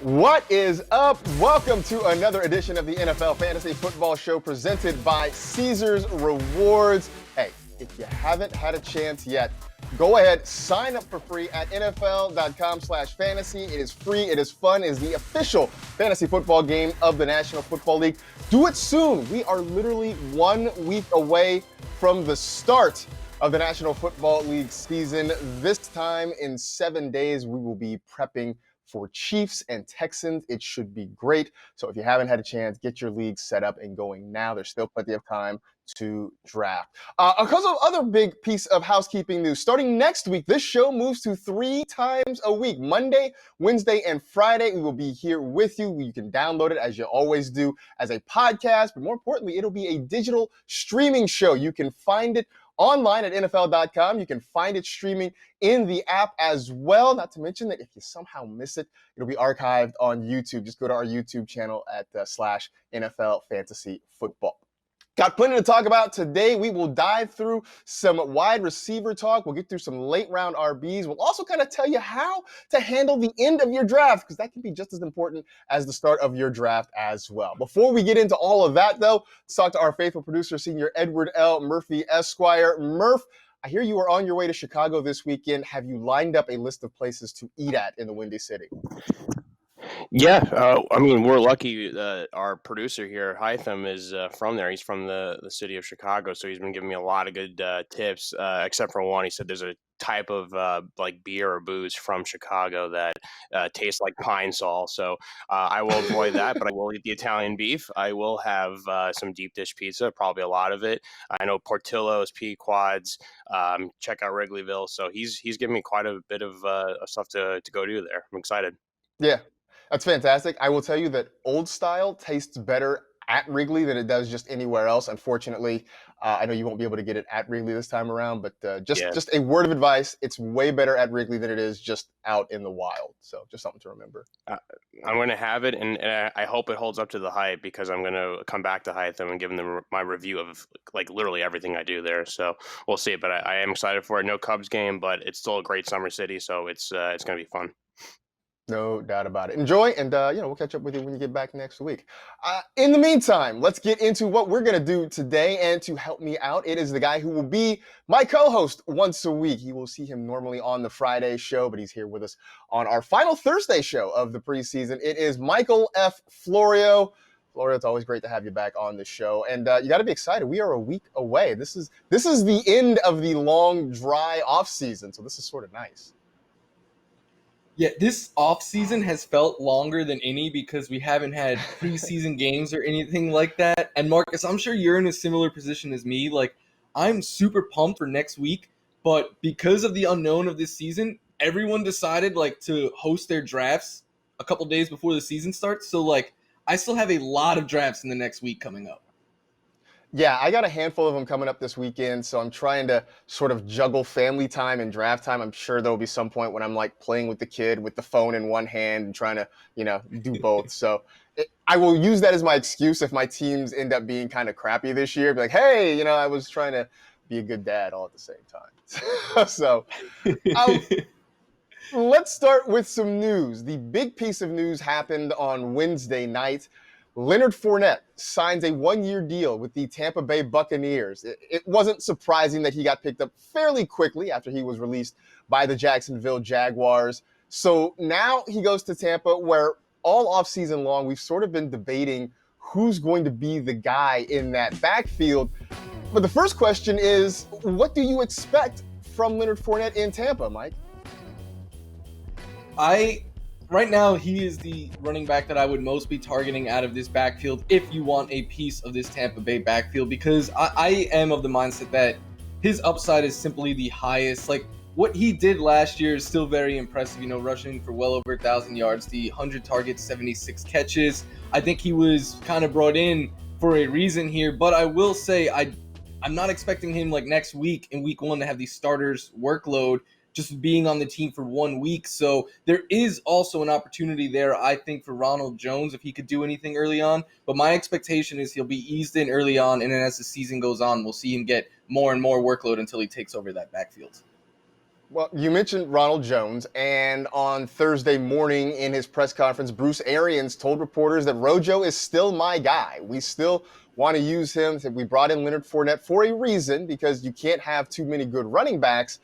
What is up? Welcome to another edition of the NFL Fantasy Football Show presented by Caesars Rewards. Hey, if you haven't had a chance yet, go ahead, sign up for free at NFL.com/fantasy. It is free, it is fun, it is the official fantasy football game of the National Football League. Do it soon. We are literally 1 week away from the start of the National Football League season. This time in 7 days, we will be prepping for Chiefs and Texans. It should be great. So if you haven't had a chance, get your league set up and going now. There's still plenty of time to draft. Because of other big piece of housekeeping news, starting next week, this show moves to 3 times a week. Monday, Wednesday, and Friday, we will be here with you. You can download it, as you always do, as a podcast. But more importantly, it'll be a digital streaming show. You can find it online at NFL.com. You can find it streaming in the app as well. Not to mention that if you somehow miss it, it'll be archived on YouTube. Just go to our YouTube channel at /NFL Fantasy Football. Got plenty to talk about today. We will dive through some wide receiver talk. We'll get through some late round RBs. We'll also kind of tell you how to handle the end of your draft, because that can be just as important as the start of your draft as well. Before we get into all of that, though, let's talk to our faithful producer, Senior Edward L. Murphy, Esquire. Murph, I hear you are on your way to Chicago this weekend. Have you lined up a list of places to eat at in the Windy City? Yeah, we're lucky. Our producer here, Hytham, is from there. He's from the city of Chicago, so he's been giving me a lot of good tips, except for one. He said there's a type of like beer or booze from Chicago that tastes like pine sol. So I will avoid that, but I will eat the Italian beef. I will have some deep dish pizza, probably a lot of it. I know Portillo's, Pequod's, check out Wrigleyville. So he's giving me quite a bit of stuff to go do there. I'm excited. Yeah. That's fantastic. I will tell you that old style tastes better at Wrigley than it does just anywhere else. Unfortunately, I know you won't be able to get it at Wrigley this time around, but just a word of advice, it's way better at Wrigley than it is just out in the wild. So just something to remember. I'm going to have it, and I hope it holds up to the hype, because I'm going to come back to Hytham and give them my review of like literally everything I do there. So we'll see, but I am excited for it. No Cubs game, but it's still a great summer city, so it's going to be fun. No doubt about it. Enjoy, and we'll catch up with you when you get back next week. In the meantime, let's get into what we're going to do today. And to help me out, it is the guy who will be my co-host once a week. You will see him normally on the Friday show, but he's here with us on our final Thursday show of the preseason. It is Michael F. Florio. Florio, it's always great to have you back on the show. And you got to be excited. We are a week away. This is the end of the long, dry off season, so this is sort of nice. Yeah, this offseason has felt longer than any because we haven't had preseason games or anything like that. And Marcus, I'm sure you're in a similar position as me. Like, I'm super pumped for next week, but because of the unknown of this season, everyone decided to host their drafts a couple days before the season starts. So I still have a lot of drafts in the next week coming up. Yeah, I got a handful of them coming up this weekend, so I'm trying to sort of juggle family time and draft time. I'm sure there'll be some point when I'm playing with the kid with the phone in one hand and trying to, do both. So I will use that as my excuse if my teams end up being kind of crappy this year. Be like, hey, I was trying to be a good dad all at the same time. So let's start with some news. The big piece of news happened on Wednesday night. Leonard Fournette signs a 1-year deal with the Tampa Bay Buccaneers. It wasn't surprising that he got picked up fairly quickly after he was released by the Jacksonville Jaguars. So now he goes to Tampa, where all offseason long we've sort of been debating who's going to be the guy in that backfield. But the first question is, what do you expect from Leonard Fournette in Tampa, Mike? Right now, he is the running back that I would most be targeting out of this backfield if you want a piece of this Tampa Bay backfield, because I am of the mindset that his upside is simply the highest. What he did last year is still very impressive, rushing for well over 1,000 yards, the 100 targets, 76 catches. I think he was kind of brought in for a reason here, but I will say I'm not expecting him next week in week 1 to have the starters workload, just being on the team for 1 week. So there is also an opportunity there, I think, for Ronald Jones if he could do anything early on. But my expectation is he'll be eased in early on, and then as the season goes on, we'll see him get more and more workload until he takes over that backfield. Well, you mentioned Ronald Jones, and on Thursday morning in his press conference, Bruce Arians told reporters that Rojo is still my guy. We still want to use him. We brought in Leonard Fournette for a reason, because you can't have too many good running backs.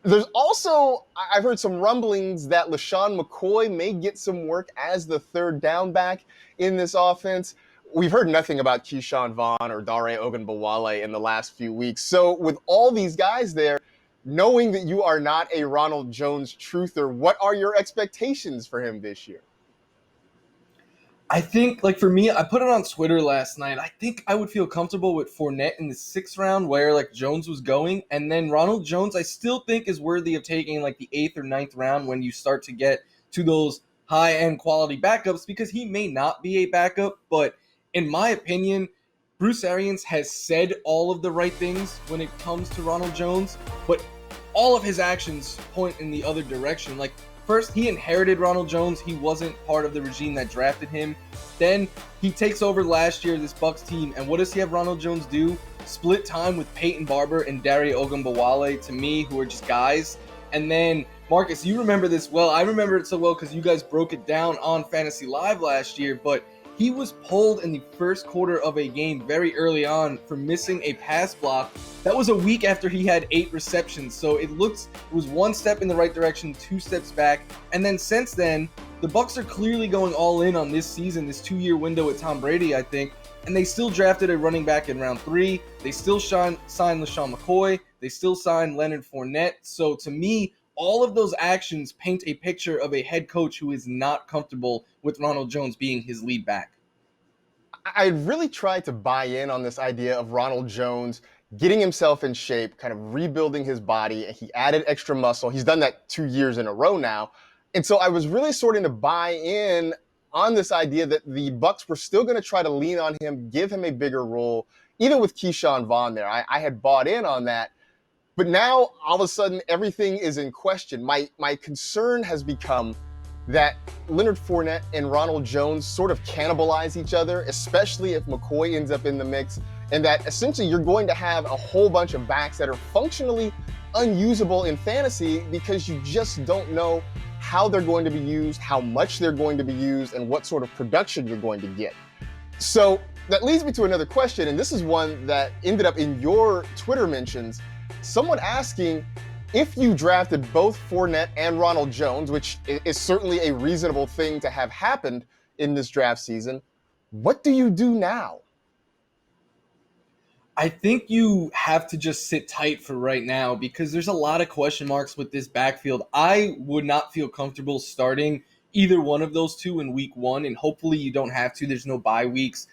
There's also, I've heard some rumblings that LaShawn McCoy may get some work as the third down back in this offense. We've heard nothing about Keyshawn Vaughn or Dare Ogunbowale in the last few weeks. So with all these guys there, knowing that you are not a Ronald Jones truther, what are your expectations for him this year? I think, like, for me, I put it on Twitter last night. I think I would feel comfortable with Fournette in the 6th round where, like, Jones was going. And then Ronald Jones, I still think is worthy of taking, like, the 8th or 9th round when you start to get to those high-end quality backups, because he may not be a backup. But in my opinion, Bruce Arians has said all of the right things when it comes to Ronald Jones, but all of his actions point in the other direction. Like, first, he inherited Ronald Jones. He wasn't part of the regime that drafted him. Then he takes over last year, this Bucs team, and what does he have Ronald Jones do? Split time with Peyton Barber and Dare Ogunbowale, to me, who are just guys. And then, Marcus, you remember this well. I remember it so well because you guys broke it down on Fantasy Live last year, but he was pulled in the first quarter of a game very early on for missing a pass block. That was a week after he had 8 receptions. So it was one step in the right direction, 2 steps back. And then since then, the Bucs are clearly going all in on this season, this 2-year window with Tom Brady, I think. And they still drafted a running back in round 3. They still signed LaShawn McCoy. They still signed Leonard Fournette. So to me, all of those actions paint a picture of a head coach who is not comfortable with Ronald Jones being his lead back. I really tried to buy in on this idea of Ronald Jones getting himself in shape, kind of rebuilding his body, and he added extra muscle. He's done that 2 years in a row now. And so I was really starting to buy in on this idea that the Bucs were still going to try to lean on him, give him a bigger role, even with Keyshawn Vaughn there. I had bought in on that. But now, all of a sudden, everything is in question. My concern has become that Leonard Fournette and Ronald Jones sort of cannibalize each other, especially if McCoy ends up in the mix, and that essentially you're going to have a whole bunch of backs that are functionally unusable in fantasy because you just don't know how they're going to be used, how much they're going to be used, and what sort of production you're going to get. So that leads me to another question, and this is one that ended up in your Twitter mentions. Someone asking, if you drafted both Fournette and Ronald Jones, which is certainly a reasonable thing to have happened in this draft season, what do you do now? I think you have to just sit tight for right now because there's a lot of question marks with this backfield. I would not feel comfortable starting either one of those two in week 1, and hopefully you don't have to. There's no bye weeks.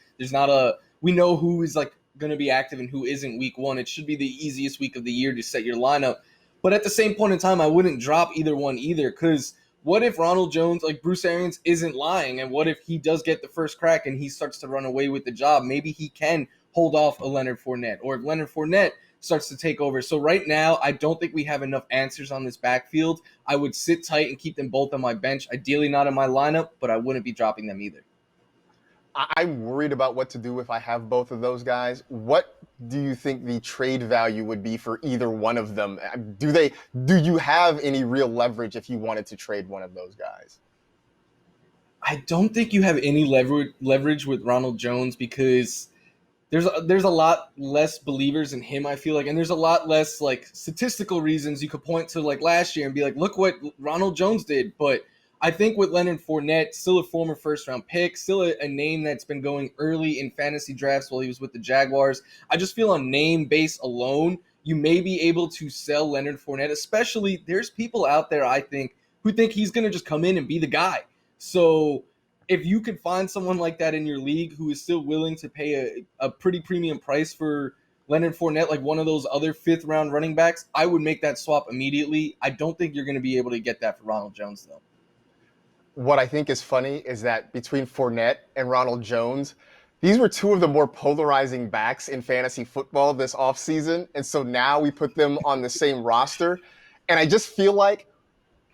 We know who is like going to be active and who isn't week 1. It should be the easiest week of the year to set your lineup. But at the same point in time, I wouldn't drop either one either, because what if Ronald Jones, like Bruce Arians, isn't lying? And what if he does get the first crack and he starts to run away with the job? Maybe he can hold off a Leonard Fournette, or if Leonard Fournette starts to take over. So right now, I don't think we have enough answers on this backfield. I would sit tight and keep them both on my bench. Ideally not in my lineup, but I wouldn't be dropping them either. I'm worried about what to do if I have both of those guys. What do you think the trade value would be for either one of them? Do you have any real leverage if you wanted to trade one of those guys? I don't think you have any leverage with Ronald Jones because there's a lot less believers in him, I feel like, and there's a lot less like statistical reasons you could point to like last year and be like, look what Ronald Jones did. But I think with Leonard Fournette, still a former first-round pick, still a name that's been going early in fantasy drafts while he was with the Jaguars, I just feel on name base alone, you may be able to sell Leonard Fournette, especially there's people out there, I think, who think he's going to just come in and be the guy. So if you could find someone like that in your league who is still willing to pay a pretty premium price for Leonard Fournette, like one of those other 5th-round running backs, I would make that swap immediately. I don't think you're going to be able to get that for Ronald Jones, though. What I think is funny is that between Fournette and Ronald Jones, these were two of the more polarizing backs in fantasy football this offseason. And so now we put them on the same roster. And I just feel like,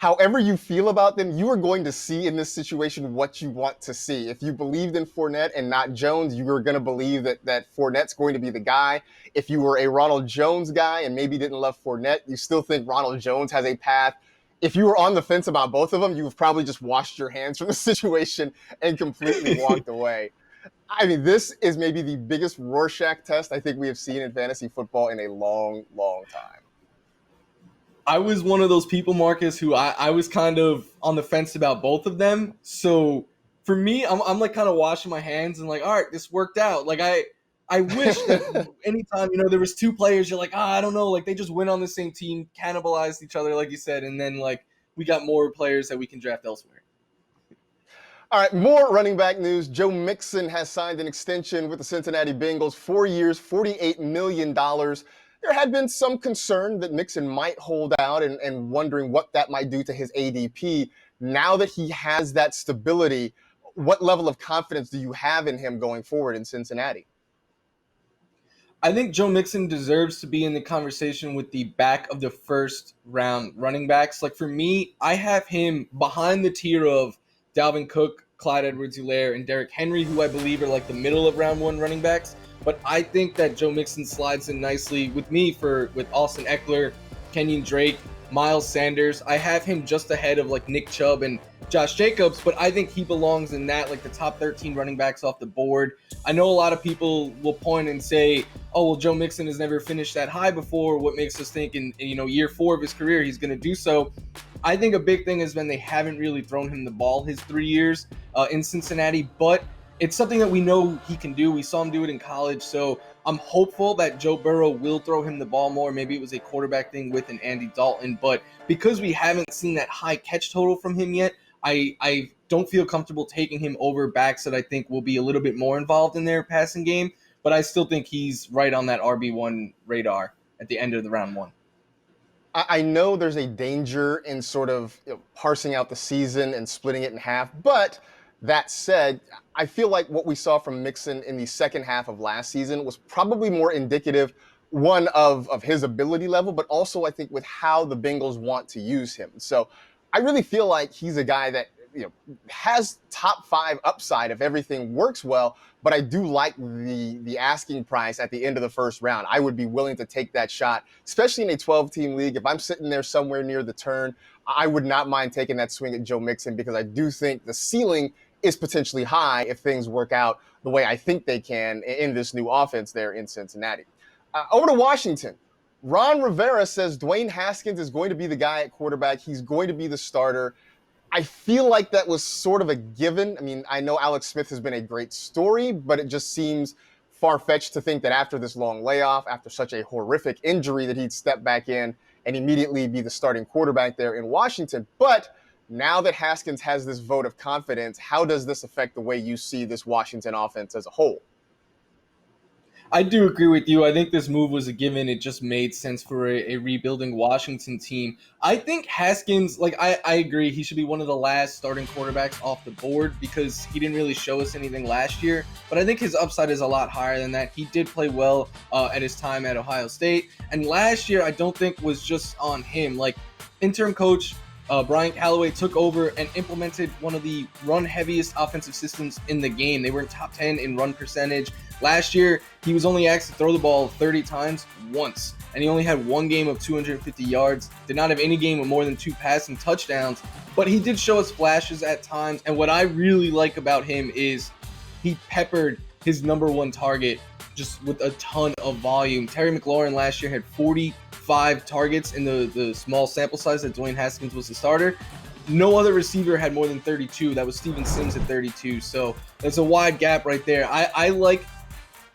however you feel about them, you are going to see in this situation what you want to see. If you believed in Fournette and not Jones, you are going to believe that Fournette's going to be the guy. If you were a Ronald Jones guy and maybe didn't love Fournette, you still think Ronald Jones has a path. If you were on the fence about both of them, you've probably just washed your hands from the situation and completely walked away. I mean, this is maybe the biggest Rorschach test I think we have seen in fantasy football in a long, long time. I was one of those people, Marcus, who I was kind of on the fence about both of them. So for me, I'm like kind of washing my hands and like, all right, this worked out. Like I wish that anytime, there was two players, you're like, I don't know, like they just went on the same team, cannibalized each other, like you said, and then like we got more players that we can draft elsewhere. All right, more running back news. Joe Mixon has signed an extension with the Cincinnati Bengals, 4 years, $48 million. There had been some concern that Mixon might hold out and wondering what that might do to his ADP. Now that he has that stability, what level of confidence do you have in him going forward in Cincinnati? I think Joe Mixon deserves to be in the conversation with the back of the first round running backs. Like for me, I have him behind the tier of Dalvin Cook, Clyde Edwards-Helaire, and Derrick Henry, who I believe are like the middle of round one running backs. But I think that Joe Mixon slides in nicely with me with Austin Eckler, Kenyon Drake, Miles Sanders. I have him just ahead of like Nick Chubb and Josh Jacobs, but I think he belongs in that, like the top 13 running backs off the board. I know a lot of people will point and say, oh, well, Joe Mixon has never finished that high before. What makes us think in year 4 of his career he's going to do so? I think a big thing has been they haven't really thrown him the ball his 3 years in Cincinnati, but it's something that we know he can do. We saw him do it in college, so I'm hopeful that Joe Burrow will throw him the ball more. Maybe it was a quarterback thing with an Andy Dalton, but because we haven't seen that high catch total from him yet, I don't feel comfortable taking him over backs that I think will be a little bit more involved in their passing game, but I still think he's right on that RB1 radar at the end of the round one. I know there's a danger in sort of parsing out the season and splitting it in half, but that said, I feel like what we saw from Mixon in the second half of last season was probably more indicative, one, of his ability level, but also I think with how the Bengals want to use him. So I really feel like he's a guy that has top 5 upside if everything works well, but I do like the asking price at the end of the first round. I would be willing to take that shot, especially in a 12-team league. If I'm sitting there somewhere near the turn, I would not mind taking that swing at Joe Mixon because I do think the ceiling is potentially high if things work out the way I think they can in this new offense there in Cincinnati. Over to Washington. Ron Rivera says Dwayne Haskins is going to be the guy at quarterback. He's going to be the starter. I feel like that was sort of a given. I mean, I know Alex Smith has been a great story, but it just seems far-fetched to think that after this long layoff, after such a horrific injury, that he'd step back in and immediately be the starting quarterback there in Washington. But now that Haskins has this vote of confidence, how does this affect the way you see this Washington offense as a whole? I do agree with you. I think this move was a given. It just made sense for a rebuilding Washington team. I think Haskins, I agree, he should be one of the last starting quarterbacks off the board because he didn't really show us anything last year. But I think his upside is a lot higher than that. He did play well at his time at Ohio State. And last year, I don't think was just on him. Interim coach Brian Callaway took over and implemented one of the run-heaviest offensive systems in the game. They were in top 10 in run percentage. Last year, he was only asked to throw the ball 30 times once, and he only had one game of 250 yards, did not have any game of more than 2 passing touchdowns, but he did show us flashes at times, and what I really like about him is he peppered his number one target just with a ton of volume. Terry McLaurin last year had 45 targets in the small sample size that Dwayne Haskins was the starter. No other receiver had more than 32. That was Steven Sims at 32. So there's a wide gap right there. I like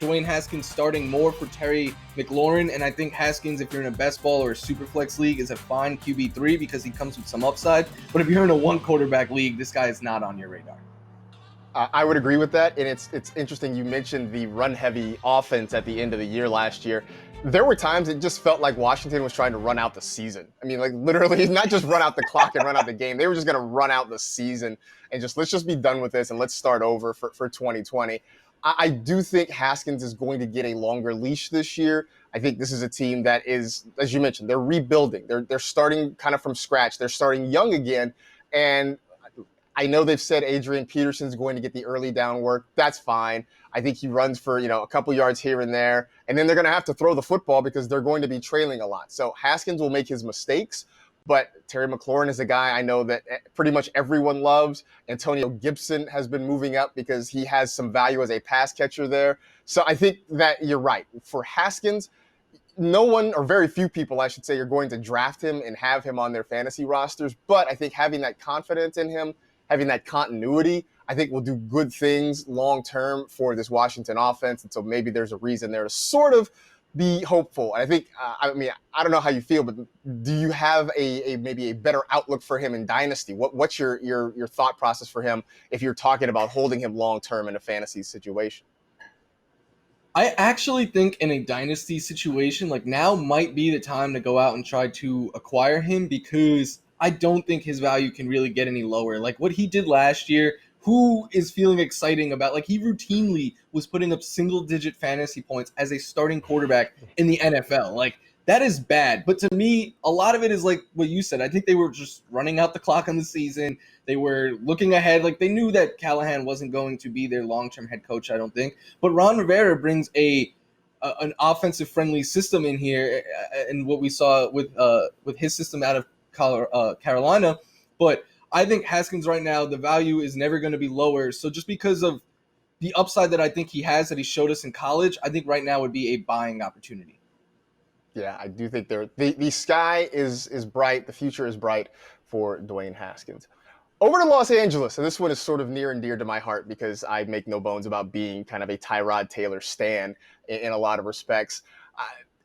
Dwayne Haskins starting more for Terry McLaurin, and I think Haskins, if you're in a best ball or a super flex league, is a fine QB3 because he comes with some upside. But if you're in a one quarterback league, this guy is not on your radar. I would agree with that, and it's interesting you mentioned the run-heavy offense at the end of the year last year. There were times it just felt like Washington was trying to run out the season. I mean, literally, not just run out the clock and run out the game. They were just going to run out the season and let's just be done with this and let's start over for 2020. I do think Haskins is going to get a longer leash this year. I think this is a team that is, as you mentioned, they're rebuilding. They're starting kind of from scratch. They're starting young again. And I know they've said Adrian Peterson's going to get the early down work. That's fine. I think he runs for, a couple yards here and there. And then they're going to have to throw the football because they're going to be trailing a lot. So Haskins will make his mistakes. But Terry McLaurin is a guy I know that pretty much everyone loves. Antonio Gibson has been moving up because he has some value as a pass catcher there. So I think that you're right. For Haskins, no one, or very few people, I should say, are going to draft him and have him on their fantasy rosters. But I think having that confidence in him, having that continuity, I think will do good things long term for this Washington offense. And so maybe there's a reason there to sort of be hopeful. And I think, I don't know how you feel, but do you have a maybe a better outlook for him in Dynasty? What's your thought process for him if you're talking about holding him long term in a fantasy situation? I actually think in a dynasty situation, like now might be the time to go out and try to acquire him, because I don't think his value can really get any lower. Like what he did last year, who is feeling exciting about, like he routinely was putting up single digit fantasy points as a starting quarterback in the NFL. Like that is bad. But to me, a lot of it is like what you said. I think they were just running out the clock on the season. They were looking ahead. Like they knew that Callahan wasn't going to be their long-term head coach, I don't think. But Ron Rivera brings an offensive-friendly system in here, and what we saw with his system out of Carolina. But I think Haskins right now, the value is never going to be lower. So just because of the upside that I think he has that he showed us in college, I think right now would be a buying opportunity. Yeah, I do think the sky is bright. The future is bright for Dwayne Haskins. Over to Los Angeles, and this one is sort of near and dear to my heart because I make no bones about being kind of a Tyrod Taylor stan in a lot of respects.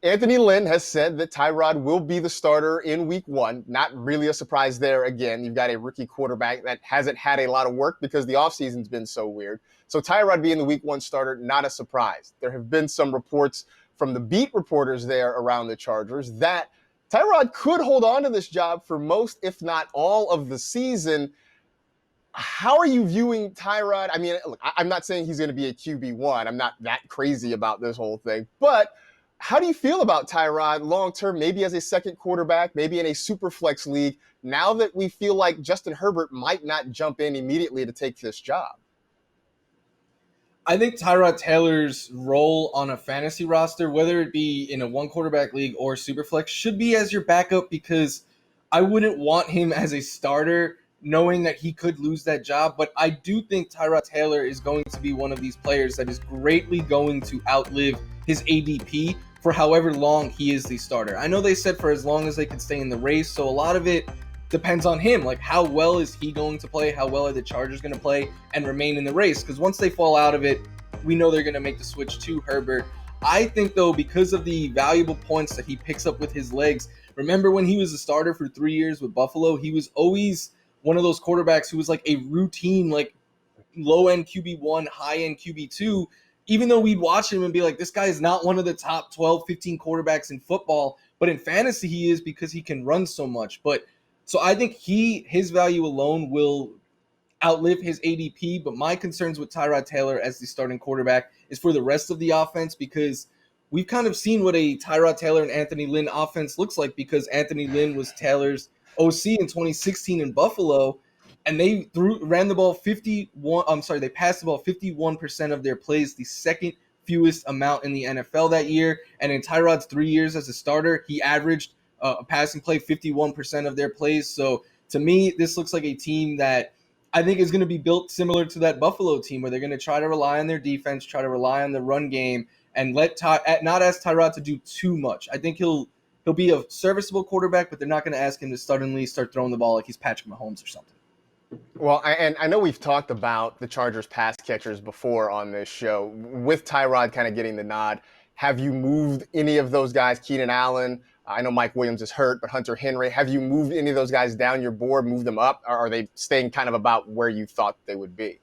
Anthony Lynn has said that Tyrod will be the starter in week 1. Not really a surprise there. Again, you've got a rookie quarterback that hasn't had a lot of work because the offseason's been so weird. So Tyrod being the week 1 starter, not a surprise. There have been some reports from the beat reporters there around the Chargers that Tyrod could hold on to this job for most, if not all, of the season. How are you viewing Tyrod? I mean, look, I'm not saying he's going to be a QB1. I'm not that crazy about this whole thing. But how do you feel about Tyrod long-term, maybe as a second quarterback, maybe in a super flex league, now that we feel like Justin Herbert might not jump in immediately to take this job? I think Tyrod Taylor's role on a fantasy roster, whether it be in a one quarterback league or superflex, should be as your backup, because I wouldn't want him as a starter knowing that he could lose that job. But I do think Tyrod Taylor is going to be one of these players that is greatly going to outlive his ADP for however long he is the starter. I know they said for as long as they can stay in the race, so a lot of it depends on him. Like, how well is he going to play? How well are the Chargers going to play and remain in the race? Because once they fall out of it, we know they're going to make the switch to Herbert. I think, though, because of the valuable points that he picks up with his legs, remember when he was a starter for 3 years with Buffalo, he was always one of those quarterbacks who was like a routine, like low-end QB1, high-end QB2, even though we'd watch him and be like, this guy is not one of the top 12, 15 quarterbacks in football, but in fantasy he is because he can run so much. But so I think his value alone will outlive his ADP, but my concerns with Tyrod Taylor as the starting quarterback is for the rest of the offense, because we've kind of seen what a Tyrod Taylor and Anthony Lynn offense looks like, because Anthony Lynn was Taylor's OC in 2016 in Buffalo, and they ran the ball 51. I'm sorry, they passed the ball 51% of their plays, the second fewest amount in the NFL that year. And in Tyrod's 3 years as a starter, he averaged a passing play 51% of their plays. So to me, this looks like a team that I think is going to be built similar to that Buffalo team, where they're going to try to rely on their defense, try to rely on the run game, and not ask Tyrod to do too much. I think he'll be a serviceable quarterback, but they're not going to ask him to suddenly start throwing the ball like he's Patrick Mahomes or something. Well, and I know we've talked about the Chargers pass catchers before on this show. With Tyrod kind of getting the nod, have you moved any of those guys? Keenan Allen, I know Mike Williams is hurt, but Hunter Henry, have you moved any of those guys down your board, moved them up, or are they staying kind of about where you thought they would be?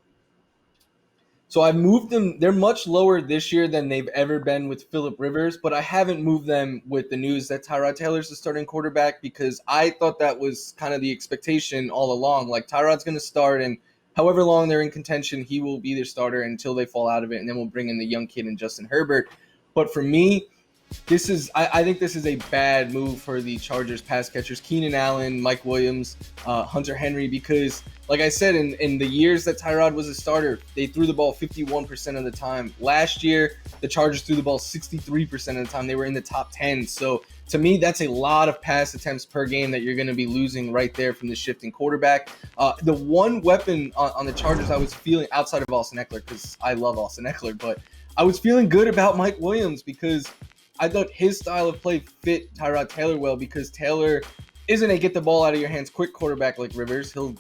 So I've moved them. They're much lower this year than they've ever been with Phillip Rivers, but I haven't moved them with the news that Tyrod Taylor's the starting quarterback, because I thought that was kind of the expectation all along. Like, Tyrod's going to start, and however long they're in contention, he will be their starter until they fall out of it, and then we'll bring in the young kid and Justin Herbert. But for me, I think this is a bad move for the Chargers pass catchers, Keenan Allen, Mike Williams, Hunter Henry, because like I said, in the years that Tyrod was a starter, they threw the ball 51% of the time. Last year, the Chargers threw the ball 63% of the time. They were in the top 10. So to me, that's a lot of pass attempts per game that you're going to be losing right there from the shifting quarterback. The one weapon on the Chargers I was feeling outside of Austin Eckler, because I love Austin Eckler, but I was feeling good about Mike Williams because I thought his style of play fit Tyrod Taylor well, because Taylor isn't a get the ball out of your hands quick quarterback like Rivers. He'll,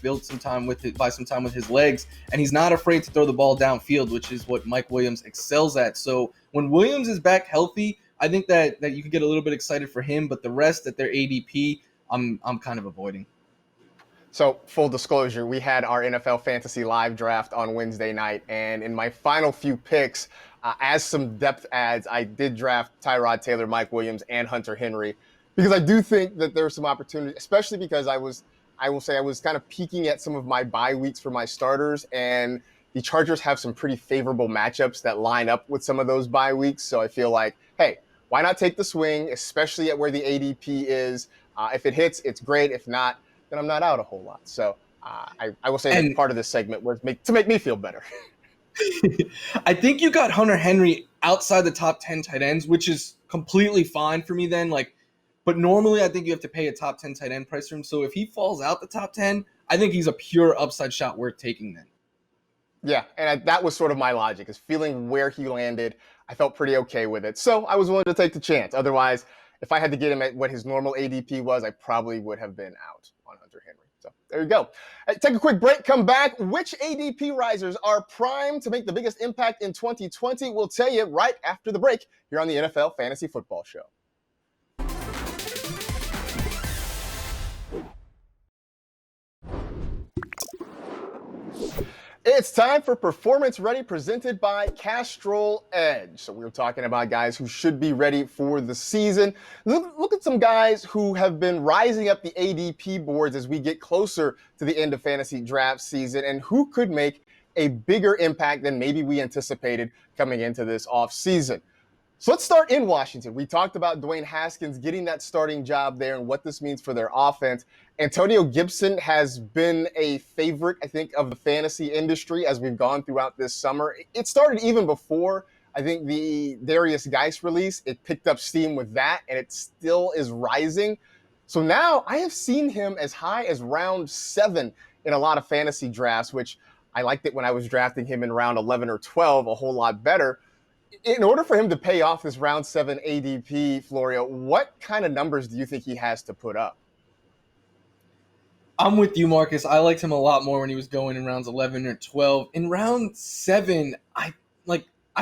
build some time with it, buy some time with his legs, and he's not afraid to throw the ball downfield, which is what Mike Williams excels at. So when Williams is back healthy, I think that you could get a little bit excited for him, but the rest at their ADP, I'm kind of avoiding. So, full disclosure, we had our NFL Fantasy Live draft on Wednesday night, and in my final few picks, as some depth adds, I did draft Tyrod Taylor, Mike Williams, and Hunter Henry, because I do think that there's some opportunity, especially because I was kind of peeking at some of my bye weeks for my starters, and the Chargers have some pretty favorable matchups that line up with some of those bye weeks. So I feel like, hey, why not take the swing, especially at where the ADP is? If it hits, it's great. If not, then I'm not out a whole lot. So I will say that part of this segment was to make me feel better. I think you got Hunter Henry outside the top 10 tight ends, which is completely fine for me then. But normally I think you have to pay a top 10 tight end price for him. So if he falls out the top 10, I think he's a pure upside shot worth taking then. Yeah, and that was sort of my logic, is feeling where he landed. I felt pretty okay with it. So I was willing to take the chance. Otherwise, if I had to get him at what his normal ADP was, I probably would have been out on Hunter Henry. So there you go. Hey, take a quick break, come back. Which ADP risers are primed to make the biggest impact in 2020? We'll tell you right after the break here on the NFL Fantasy Football Show. It's time for Performance Ready, presented by Castrol Edge. So we were talking about guys who should be ready for the season. Look at some guys who have been rising up the ADP boards as we get closer to the end of fantasy draft season, and who could make a bigger impact than maybe we anticipated coming into this offseason. So let's start in Washington. We talked about Dwayne Haskins getting that starting job there and what this means for their offense. Antonio Gibson has been a favorite, I think, of the fantasy industry as we've gone throughout this summer. It started even before, I think, the Darius Geis release. It picked up steam with that, and it still is rising. So now I have seen him as high as round 7 in a lot of fantasy drafts, which I liked it when I was drafting him in round 11 or 12 a whole lot better. In order for him to pay off this round 7 ADP, Florio, what kind of numbers do you think he has to put up? I'm with you, Marcus. I liked him a lot more when he was going in rounds 11 or 12. In round 7, I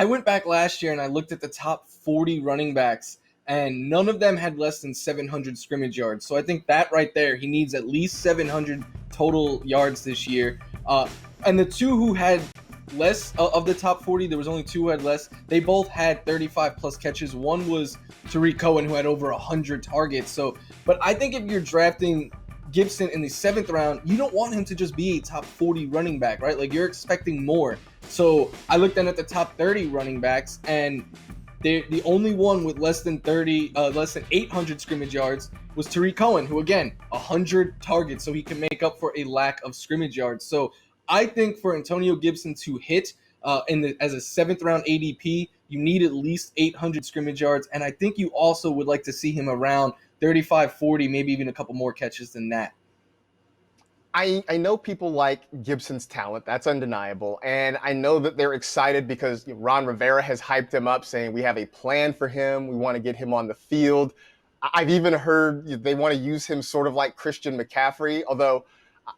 went back last year and I looked at the top 40 running backs, and none of them had less than 700 scrimmage yards. So I think that right there, he needs at least 700 total yards this year. And the two who had less of the top 40, there was only 2 who had less. They both had 35 plus catches. One was Tariq Cohen, who had over 100 targets. But I think if you're drafting Gibson in the 7th round, you don't want him to just be a top 40 running back, right? Like, you're expecting more. So I looked then at the top 30 running backs, and the only one with less than 800 scrimmage yards was Tariq Cohen, who, again, 100 targets, so he can make up for a lack of scrimmage yards. So I think for Antonio Gibson to hit as a 7th round ADP, you need at least 800 scrimmage yards. And I think you also would like to see him around 35, 40, maybe even a couple more catches than that. I know people like Gibson's talent. That's undeniable. And I know that they're excited because Ron Rivera has hyped him up, saying we have a plan for him. We want to get him on the field. I've even heard they want to use him sort of like Christian McCaffrey, although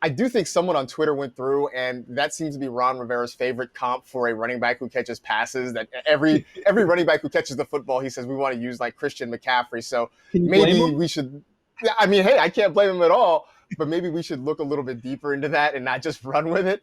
I do think someone on Twitter went through, and that seems to be Ron Rivera's favorite comp for a running back who catches passes, that every running back who catches the football, he says we want to use like Christian McCaffrey. So maybe we should, I mean, hey, I can't blame him at all, but maybe we should look a little bit deeper into that and not just run with it.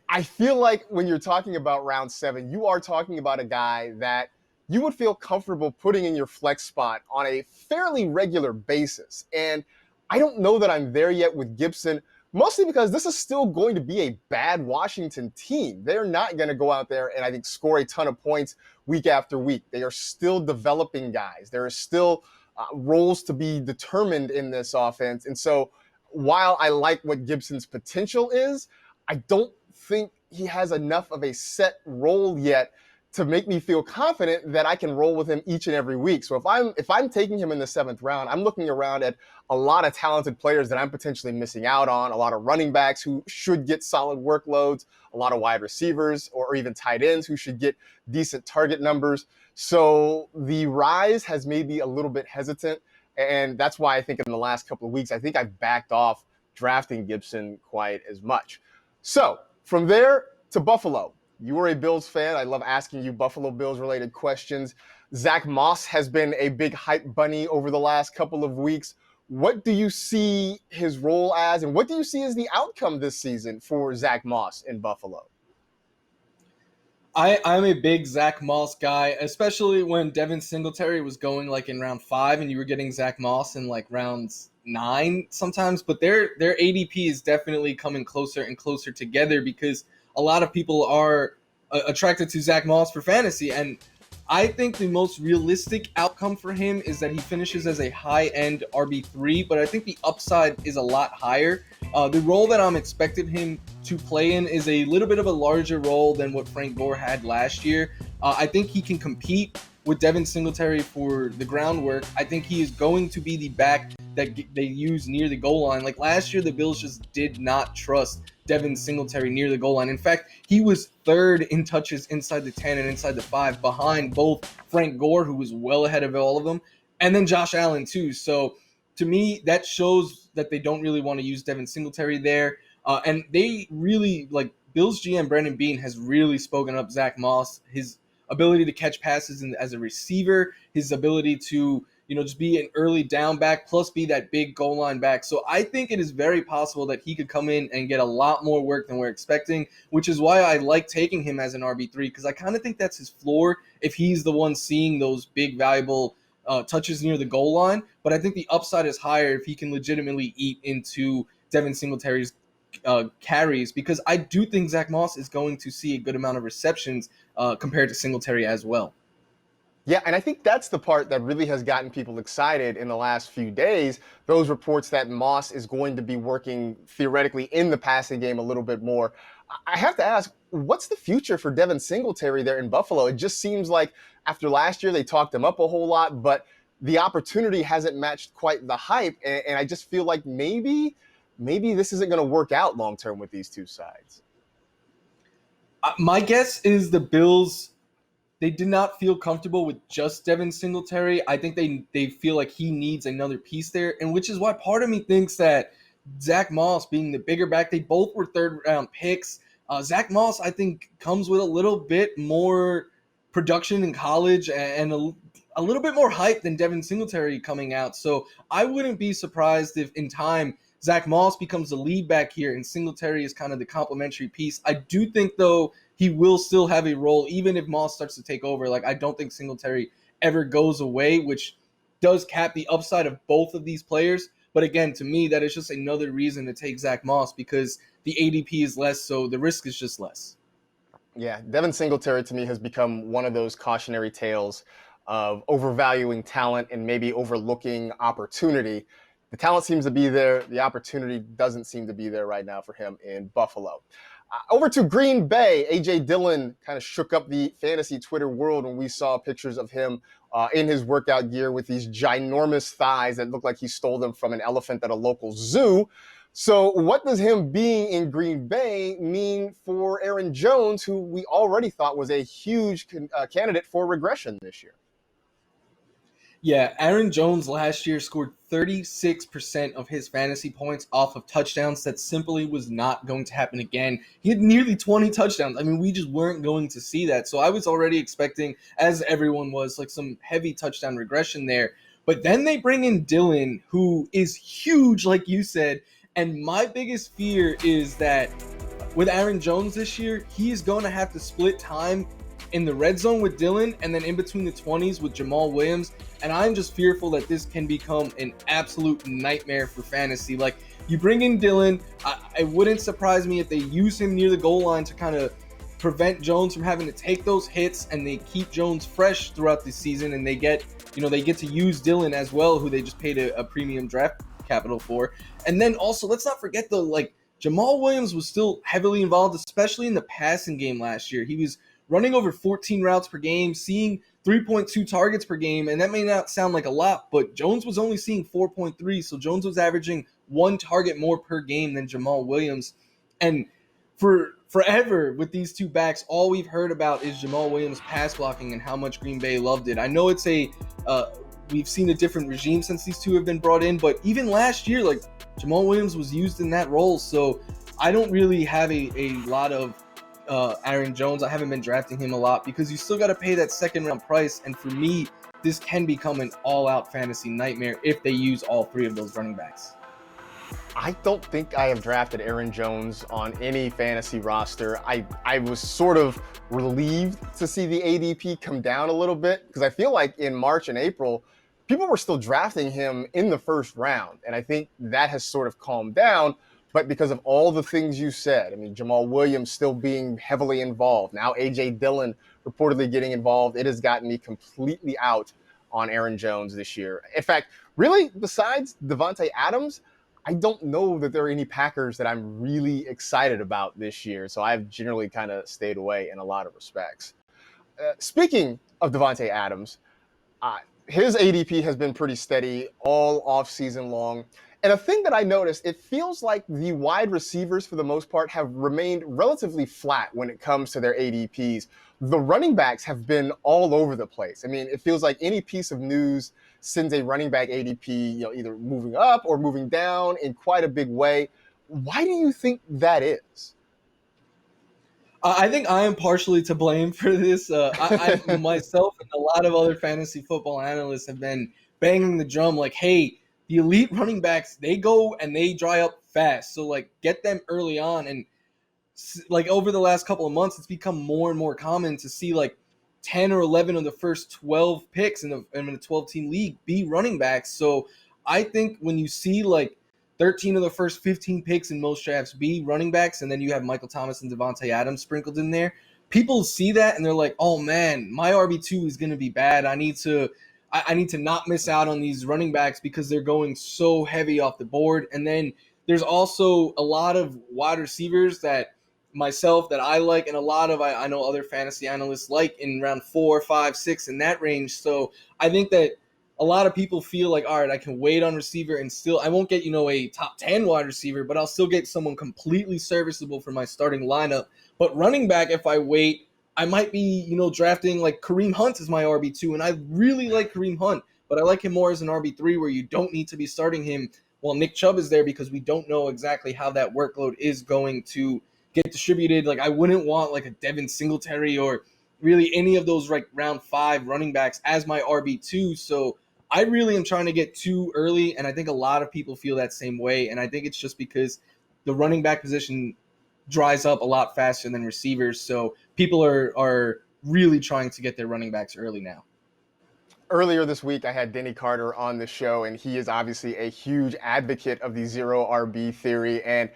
I feel like when you're talking about round 7, you are talking about a guy that you would feel comfortable putting in your flex spot on a fairly regular basis. And I don't know that I'm there yet with Gibson, mostly because this is still going to be a bad Washington team. They're not going to go out there and I think score a ton of points week after week. They are still developing guys. There are still roles to be determined in this offense. And so while I like what Gibson's potential is, I don't think he has enough of a set role yet to make me feel confident that I can roll with him each and every week. So if I'm taking him in the 7th round, I'm looking around at a lot of talented players that I'm potentially missing out on, a lot of running backs who should get solid workloads, a lot of wide receivers or even tight ends who should get decent target numbers. So the rise has made me a little bit hesitant, and that's why I think in the last couple of weeks, I think I've backed off drafting Gibson quite as much. So from there to Buffalo. You are a Bills fan. I love asking you Buffalo Bills related questions. Zach Moss has been a big hype bunny over the last couple of weeks. What do you see his role as, and what do you see as the outcome this season for Zach Moss in Buffalo? I'm a big Zach Moss guy, especially when Devin Singletary was going like in round 5 and you were getting Zach Moss in like rounds 9 sometimes. But their ADP is definitely coming closer and closer together because a lot of people are attracted to Zach Moss for fantasy. And I think the most realistic outcome for him is that he finishes as a high-end RB3, but I think the upside is a lot higher. The role that I'm expecting him to play in is a little bit of a larger role than what Frank Gore had last year. I think he can compete with Devin Singletary for the groundwork. I think he is going to be the back that they use near the goal line. Like last year, the Bills just did not trust Devin Singletary near the goal line. In fact, he was 3rd in touches inside the 10 and inside the 5 behind both Frank Gore, who was well ahead of all of them, and then Josh Allen too. So to me, that shows that they don't really want to use Devin Singletary there. And they really, like Bills GM Brandon Beane has really spoken up Zach Moss, his ability to catch passes as a receiver, his ability to just be an early down back, plus be that big goal line back. So I think it is very possible that he could come in and get a lot more work than we're expecting, which is why I like taking him as an RB3, because I kind of think that's his floor if he's the one seeing those big, valuable touches near the goal line. But I think the upside is higher if he can legitimately eat into Devin Singletary's carries, because I do think Zach Moss is going to see a good amount of receptions compared to Singletary as well. Yeah, and I think that's the part that really has gotten people excited in the last few days. Those reports that Moss is going to be working theoretically in the passing game a little bit more. I have to ask, what's the future for Devin Singletary there in Buffalo? It just seems like after last year, they talked him up a whole lot, but the opportunity hasn't matched quite the hype. And I just feel like maybe this isn't going to work out long-term with these two sides. My guess is the Bills, they did not feel comfortable with just Devin Singletary. I think they feel like he needs another piece there, and which is why part of me thinks that Zach Moss being the bigger back, they both were 3rd-round picks. Zach Moss, I think, comes with a little bit more production in college and a little bit more hype than Devin Singletary coming out. So I wouldn't be surprised if in time Zach Moss becomes the lead back here and Singletary is kind of the complementary piece. I do think, though, he will still have a role, even if Moss starts to take over. Like, I don't think Singletary ever goes away, which does cap the upside of both of these players. But again, to me, that is just another reason to take Zach Moss because the ADP is less, so the risk is just less. Yeah, Devin Singletary to me has become one of those cautionary tales of overvaluing talent and maybe overlooking opportunity. The talent seems to be there. The opportunity doesn't seem to be there right now for him in Buffalo. Over to Green Bay, A.J. Dillon kind of shook up the fantasy Twitter world when we saw pictures of him in his workout gear with these ginormous thighs that look like he stole them from an elephant at a local zoo. So what does him being in Green Bay mean for Aaron Jones, who we already thought was a huge candidate for regression this year? Yeah, Aaron Jones last year scored 36% of his fantasy points off of touchdowns. That simply was not going to happen again. He had nearly 20 touchdowns. I mean, we just weren't going to see that. So I was already expecting, as everyone was, like some heavy touchdown regression there. But then they bring in Dillon, who is huge, like you said. And my biggest fear is that with Aaron Jones this year, he is going to have to split time in the red zone with Dillon and then in between the 20s with Jamal Williams. And I'm just fearful that this can become an absolute nightmare for fantasy. Like, you bring in Dillon, it wouldn't surprise me if they use him near the goal line to kind of prevent Jones from having to take those hits, and they keep Jones fresh throughout the season, and they get to use Dillon as well, who they just paid a premium draft capital for. And then also, let's not forget though, like Jamal Williams was still heavily involved, especially in the passing game last year. He was running over 14 routes per game, seeing 3.2 targets per game, and that may not sound like a lot, but Jones was only seeing 4.3, so Jones was averaging 1 target more per game than Jamal Williams. And for forever with these two backs, all we've heard about is Jamal Williams pass blocking and how much Green Bay loved it. I know it's we've seen a different regime since these two have been brought in, but even last year, like Jamal Williams was used in that role. So I don't really have a lot of Aaron Jones. I haven't been drafting him a lot because you still got to pay that second round price. And for me, this can become an all-out fantasy nightmare if they use all 3 of those running backs. I don't think I have drafted Aaron Jones on any fantasy roster. I was sort of relieved to see the ADP come down a little bit because I feel like in March and April, people were still drafting him in the first round. And I think that has sort of calmed down. But because of all the things you said, I mean, Jamal Williams still being heavily involved, now A.J. Dillon reportedly getting involved, it has gotten me completely out on Aaron Jones this year. In fact, really, besides Davante Adams, I don't know that there are any Packers that I'm really excited about this year. So I've generally kind of stayed away in a lot of respects. Speaking of Davante Adams, his ADP has been pretty steady all offseason long. And a thing that I noticed, it feels like the wide receivers, for the most part, have remained relatively flat when it comes to their ADPs. The running backs have been all over the place. I mean, it feels like any piece of news sends a running back ADP, either moving up or moving down in quite a big way. Why do you think that is? I think I am partially to blame for this. I myself and a lot of other fantasy football analysts have been banging the drum like, hey, the elite running backs, they go and they dry up fast. So, like, get them early on. And, like, over the last couple of months, it's become more and more common to see, like, 10 or 11 of the first 12 picks in a 12-team league be running backs. So, I think when you see, like, 13 of the first 15 picks in most drafts be running backs, and then you have Michael Thomas and Davante Adams sprinkled in there, people see that and they're like, oh, man, my RB2 is going to be bad. I need to not miss out on these running backs because they're going so heavy off the board. And then there's also a lot of wide receivers that I like, and a lot of I know other fantasy analysts like in round 4, 5, 6 in that range. So I think that a lot of people feel like, all right, I can wait on receiver and still I won't get a top 10 wide receiver, but I'll still get someone completely serviceable for my starting lineup. But running back, if I wait, I might be, drafting like Kareem Hunt as my RB2, and I really like Kareem Hunt, but I like him more as an RB3 where you don't need to be starting him while Nick Chubb is there because we don't know exactly how that workload is going to get distributed. Like, I wouldn't want like a Devin Singletary or really any of those like round 5 running backs as my RB2. So I really am trying to get too early, and I think a lot of people feel that same way, and I think it's just because the running back position dries up a lot faster than receivers. So people are really trying to get their running backs early now. Earlier this week, I had Denny Carter on the show, and he is obviously a huge advocate of the zero RB theory. And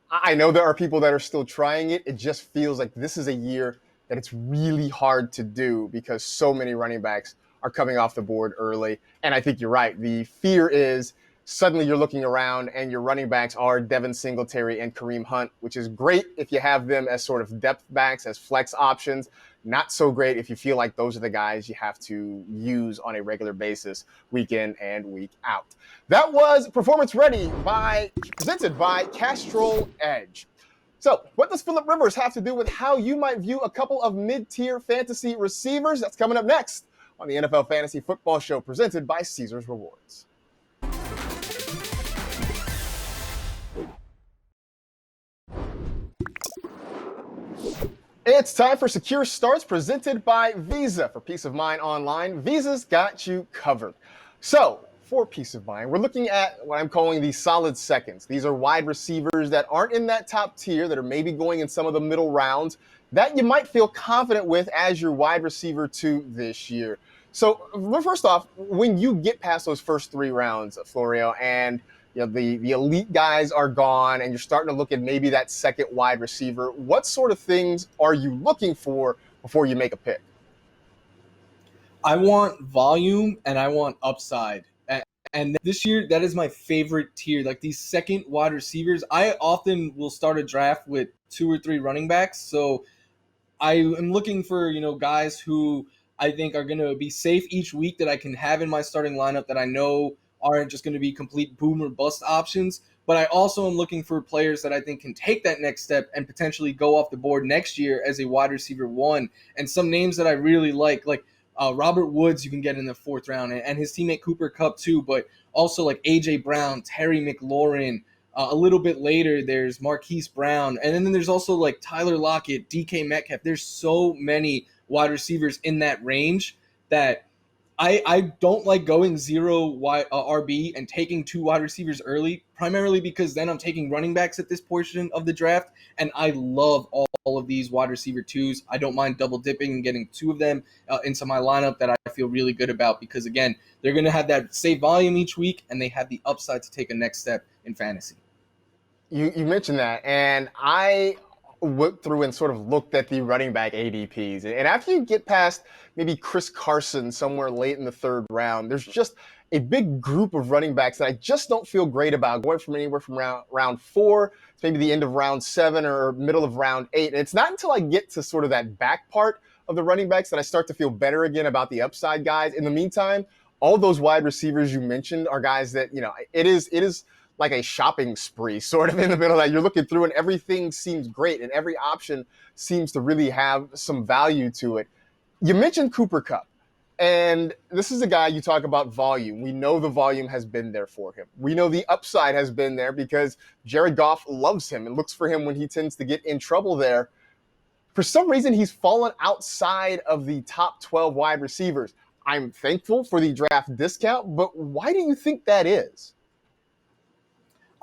I know there are people that are still trying it. It just feels like this is a year that it's really hard to do because so many running backs are coming off the board early. And I think you're right. The fear is suddenly you're looking around and your running backs are Devin Singletary and Kareem Hunt, which is great if you have them as sort of depth backs, as flex options. Not so great if you feel like those are the guys you have to use on a regular basis, week in and week out. That was Performance Ready presented by Castrol Edge. So what does Phillip Rivers have to do with how you might view a couple of mid-tier fantasy receivers? That's coming up next on the NFL Fantasy Football Show presented by Caesars Rewards. It's time for Secure Starts presented by Visa. For peace of mind online, Visa's got you covered. So, for peace of mind, we're looking at what I'm calling the solid seconds. These are wide receivers that aren't in that top tier, that are maybe going in some of the middle rounds, that you might feel confident with as your wide receiver 2 this year. So, first off, when you get past those first 3 rounds, Florio, and the elite guys are gone, and you're starting to look at maybe that second wide receiver. What sort of things are you looking for before you make a pick? I want volume and I want upside. And this year, that is my favorite tier. Like these second wide receivers, I often will start a draft with 2 or 3 running backs. So I am looking for, guys who I think are going to be safe each week that I can have in my starting lineup that I know aren't just going to be complete boom or bust options. But I also am looking for players that I think can take that next step and potentially go off the board next year as a wide receiver one. And some names that I really like Robert Woods, you can get in the 4th round, and his teammate Cooper Kupp too, but also like A.J. Brown, Terry McLaurin. A little bit later, there's Marquise Brown. And then there's also like Tyler Lockett, DK Metcalf. There's so many wide receivers in that range that I don't like going 0 RB and taking 2 wide receivers early, primarily because then I'm taking running backs at this portion of the draft. And I love all of these wide receiver 2s. I don't mind double dipping and getting 2 of them into my lineup that I feel really good about because, again, they're going to have that safe volume each week and they have the upside to take a next step in fantasy. You mentioned that, and I went through and sort of looked at the running back ADPs. And after you get past maybe Chris Carson somewhere late in the 3rd round, there's just a big group of running backs that I just don't feel great about, going from anywhere from round 4 to maybe the end of round 7 or middle of round 8. And it's not until I get to sort of that back part of the running backs that I start to feel better again about the upside guys. In the meantime, all those wide receivers you mentioned are guys that, it is like a shopping spree sort of in the middle of that. You're looking through and everything seems great and every option seems to really have some value to it. You mentioned Cooper Kupp, and this is a guy you talk about volume. We know the volume has been there for him. We know the upside has been there because Jared Goff loves him and looks for him when he tends to get in trouble there. For some reason, he's fallen outside of the top 12 wide receivers. I'm thankful for the draft discount, but why do you think that is?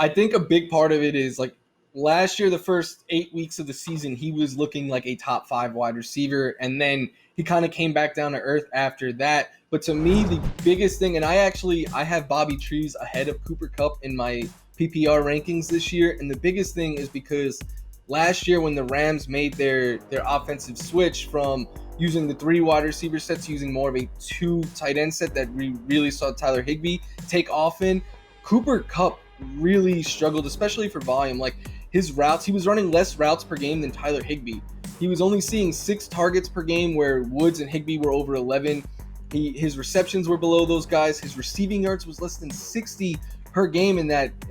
I think a big part of it is like last year, the first 8 weeks of the season, he was looking like a top 5 wide receiver. And then he kind of came back down to earth after that. But to me, the biggest thing, and I have Bobby Trees ahead of Cooper Kupp in my PPR rankings this year. And the biggest thing is because last year when the Rams made their offensive switch from using the 3 wide receiver sets to using more of a 2 tight end set that we really saw Tyler Higbee take off in, Cooper Kupp really struggled, especially for volume. Like his routes, he was running less routes per game than Tyler Higbee. He was only seeing 6 targets per game where Woods and Higbee were over 11. His receptions were below those guys. His receiving yards was less than 60 per game in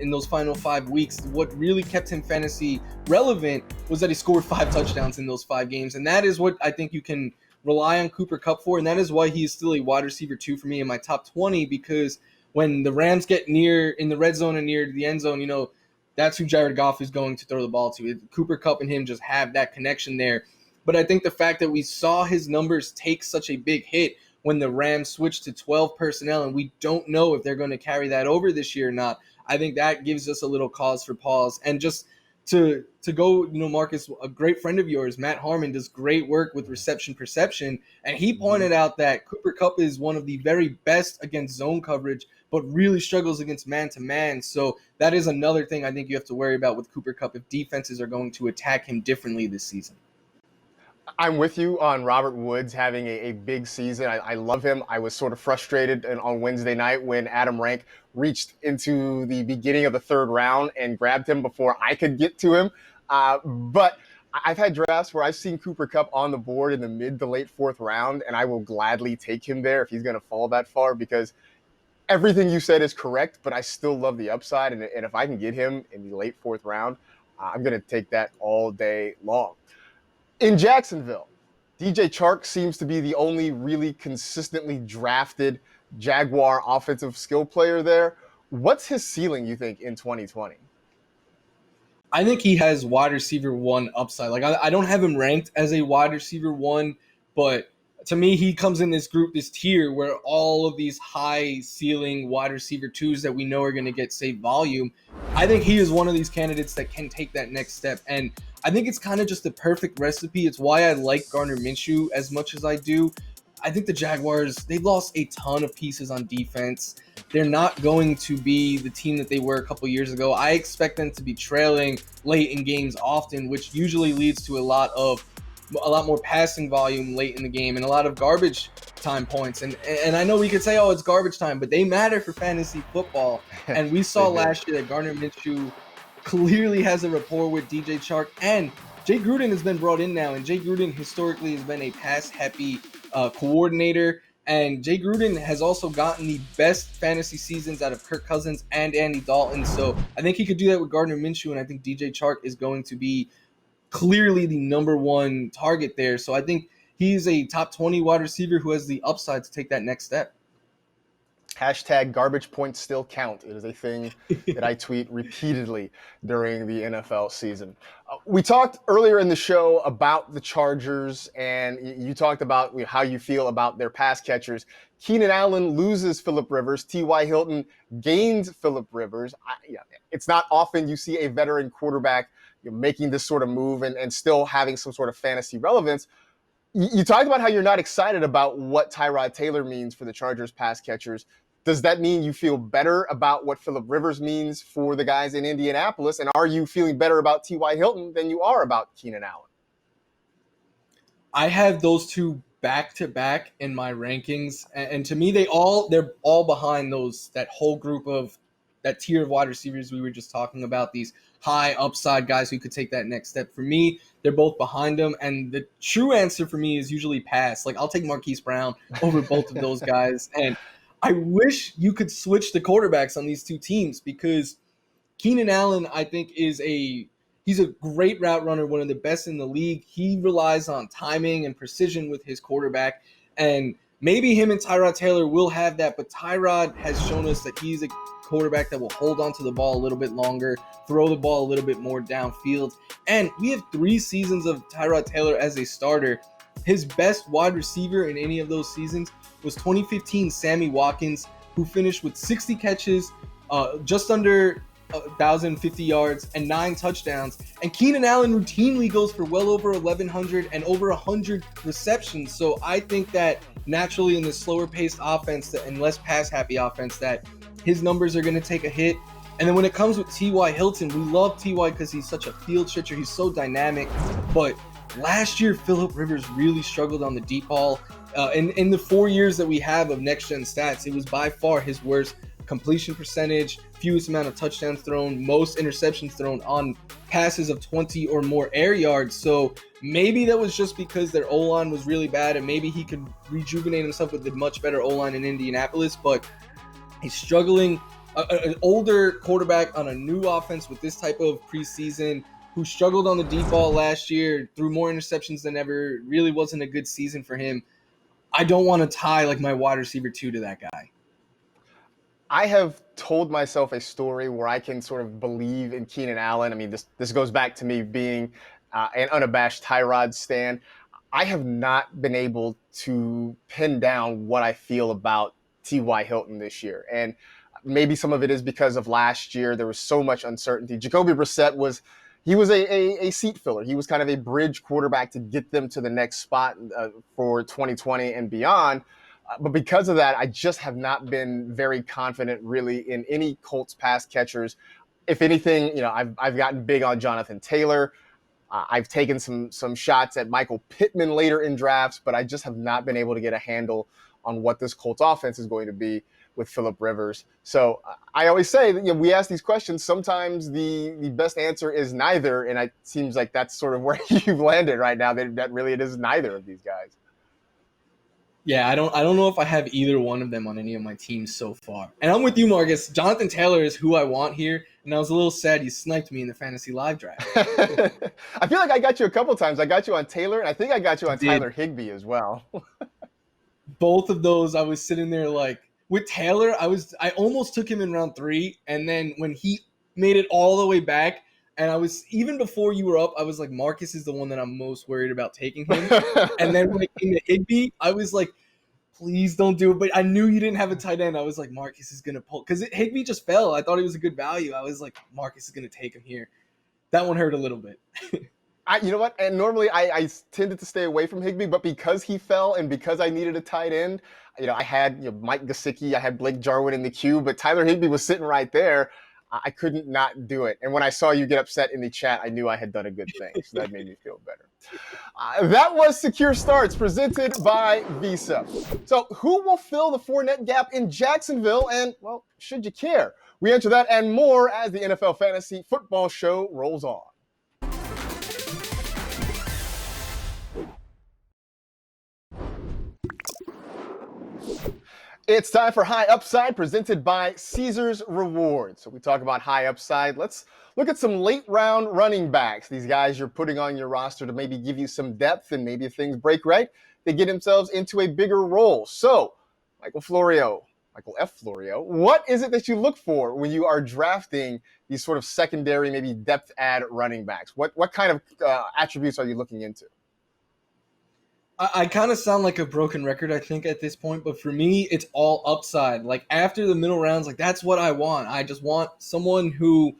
those final 5 weeks. What really kept him fantasy relevant was that he scored 5 touchdowns in those 5 games. And that is what I think you can rely on Cooper Kupp for. And that is why he is still a wide receiver 2 for me in my top 20, because when the Rams get near in the red zone and near the end zone, that's who Jared Goff is going to throw the ball to. Cooper Kupp and him just have that connection there. But I think the fact that we saw his numbers take such a big hit when the Rams switched to 12 personnel, and we don't know if they're going to carry that over this year or not, I think that gives us a little cause for pause. And just to go, Marcus, a great friend of yours, Matt Harmon, does great work with reception perception, and he pointed out that Cooper Kupp is one of the very best against zone coverage, but really struggles against man-to-man. So that is another thing I think you have to worry about with Cooper Kupp if defenses are going to attack him differently this season. I'm with you on Robert Woods having a big season. I love him. I was sort of frustrated on Wednesday night when Adam Rank reached into the beginning of the 3rd round and grabbed him before I could get to him. But I've had drafts where I've seen Cooper Kupp on the board in the mid to late 4th round, and I will gladly take him there if he's going to fall that far, because everything you said is correct, but I still love the upside. And if I can get him in the late 4th round, I'm going to take that all day long. In Jacksonville, DJ Chark seems to be the only really consistently drafted Jaguar offensive skill player there. What's his ceiling, you think, in 2020? I think he has wide receiver 1 upside. Like I don't have him ranked as a wide receiver 1, but to me, he comes in this group, this tier, where all of these high ceiling wide receiver 2s that we know are going to get safe volume. I think he is one of these candidates that can take that next step. And I think it's kind of just the perfect recipe. It's why I like Gardner Minshew as much as I do. I think the Jaguars, they've lost a ton of pieces on defense. They're not going to be the team that they were a couple years ago. I expect them to be trailing late in games often, which usually leads to a lot more passing volume late in the game and a lot of garbage time points. And I know we could say, oh, it's garbage time, but they matter for fantasy football. And we saw last year that Gardner Minshew clearly has a rapport with DJ Chark, and Jay Gruden has been brought in now, and Jay Gruden historically has been a pass-happy coordinator, and Jay Gruden has also gotten the best fantasy seasons out of Kirk Cousins and Andy Dalton, so I think he could do that with Gardner Minshew, and I think DJ Chark is going to be clearly the number one target there, so I think he's a top 20 wide receiver who has the upside to take that next step. Hashtag garbage points still count. It is a thing that I tweet repeatedly during the NFL season. We talked earlier in the show about the Chargers, and you talked about how you feel about their pass catchers. Keenan Allen loses Phillip Rivers. T.Y. Hilton gains Phillip Rivers. It's not often you see a veteran quarterback making this sort of move and still having some sort of fantasy relevance. You talked about how you're not excited about what Tyrod Taylor means for the Chargers pass catchers. Does that mean you feel better about what Phillip Rivers means for the guys in Indianapolis? And are you feeling better about T.Y. Hilton than you are about Keenan Allen? I have those two back-to-back in my rankings. And to me, they're all behind that whole group of that tier of wide receivers we were just talking about, these high upside guys who could take that next step. For me, they're both behind them. And the true answer for me is usually pass. Like, I'll take Marquise Brown over both of those guys. And I wish you could switch the quarterbacks on these two teams, because Keenan Allen, I think, he's a great route runner, one of the best in the league. He relies on timing and precision with his quarterback, and maybe him and Tyrod Taylor will have that, but Tyrod has shown us that he's a quarterback that will hold on to the ball a little bit longer, throw the ball a little bit more downfield, and we have 3 seasons of Tyrod Taylor as a starter. His best wide receiver in any of those seasons was 2015 Sammy Watkins, who finished with 60 catches, just under 1,050 yards, and 9 touchdowns. And Keenan Allen routinely goes for well over 1,100 and over 100 receptions. So I think that naturally in this slower-paced offense and less pass-happy offense, that his numbers are going to take a hit. And then when it comes with T.Y. Hilton, we love T.Y. because he's such a field stretcher. He's so dynamic. But last year, Phillip Rivers really struggled on the deep ball. In the 4 years that we have of next-gen stats, it was by far his worst completion percentage, fewest amount of touchdowns thrown, most interceptions thrown on passes of 20 or more air yards. So maybe that was just because their O-line was really bad, and maybe he could rejuvenate himself with a much better O-line in Indianapolis, but he's struggling. An older quarterback on a new offense with this type of preseason, who struggled on the deep ball last year, threw more interceptions than ever, really wasn't a good season for him. I don't want to tie like my wide receiver 2 to that guy. I have told myself a story where I can sort of believe in Keenan Allen. I mean, this goes back to me being an unabashed Tyrod stan. I have not been able to pin down what I feel about T.Y. Hilton this year. And maybe some of it is because of last year. There was so much uncertainty. Jacoby Brissett was a seat filler. He was kind of a bridge quarterback to get them to the next spot for 2020 and beyond. But because of that, I just have not been very confident really in any Colts pass catchers. If anything, I've gotten big on Jonathan Taylor. I've taken some shots at Michael Pittman later in drafts, but I just have not been able to get a handle on what this Colts offense is going to be with Phillip Rivers. So I always say that we ask these questions. Sometimes the best answer is neither, and it seems like that's sort of where you've landed right now. That really it is neither of these guys. Yeah, I don't know if I have either one of them on any of my teams so far. And I'm with you, Marcus. Jonathan Taylor is who I want here, and I was a little sad you sniped me in the fantasy live draft. I feel like I got you a couple times. I got you on Taylor, and I think I got you on Tyler Higbee as well. Both of those, I was sitting there like, with Taylor, I almost took him in round 3, and then when he made it all the way back, and I was, even before you were up, I was like, Marcus is the one that I'm most worried about taking him. And then when it came to Higbee, I was like, please don't do it. But I knew you didn't have a tight end. I was like, Marcus is going to pull. Because Higbee just fell. I thought he was a good value. I was like, Marcus is going to take him here. That one hurt a little bit. You know what? And normally I tended to stay away from Higbee, but because he fell and because I needed a tight end, I had Mike Gesicki, I had Blake Jarwin in the queue, but Tyler Higbee was sitting right there. I couldn't not do it. And when I saw you get upset in the chat, I knew I had done a good thing. So that made me feel better. That was Secure Starts presented by Visa. So who will fill the Fournette gap in Jacksonville? And, well, should you care? We answer that and more as the NFL Fantasy Football Show rolls on. It's time for High Upside presented by Caesars Rewards. So we talk about high upside. Let's look at some late round running backs. These guys you're putting on your roster to maybe give you some depth, and maybe if things break right, they get themselves into a bigger role. So Michael F. Florio, what is it that you look for when you are drafting these sort of secondary, maybe depth add running backs? What kind of attributes are you looking into? I kind of sound like a broken record, I think, at this point, but for me, it's all upside. Like, after the middle rounds, like, that's what I want. I just want someone who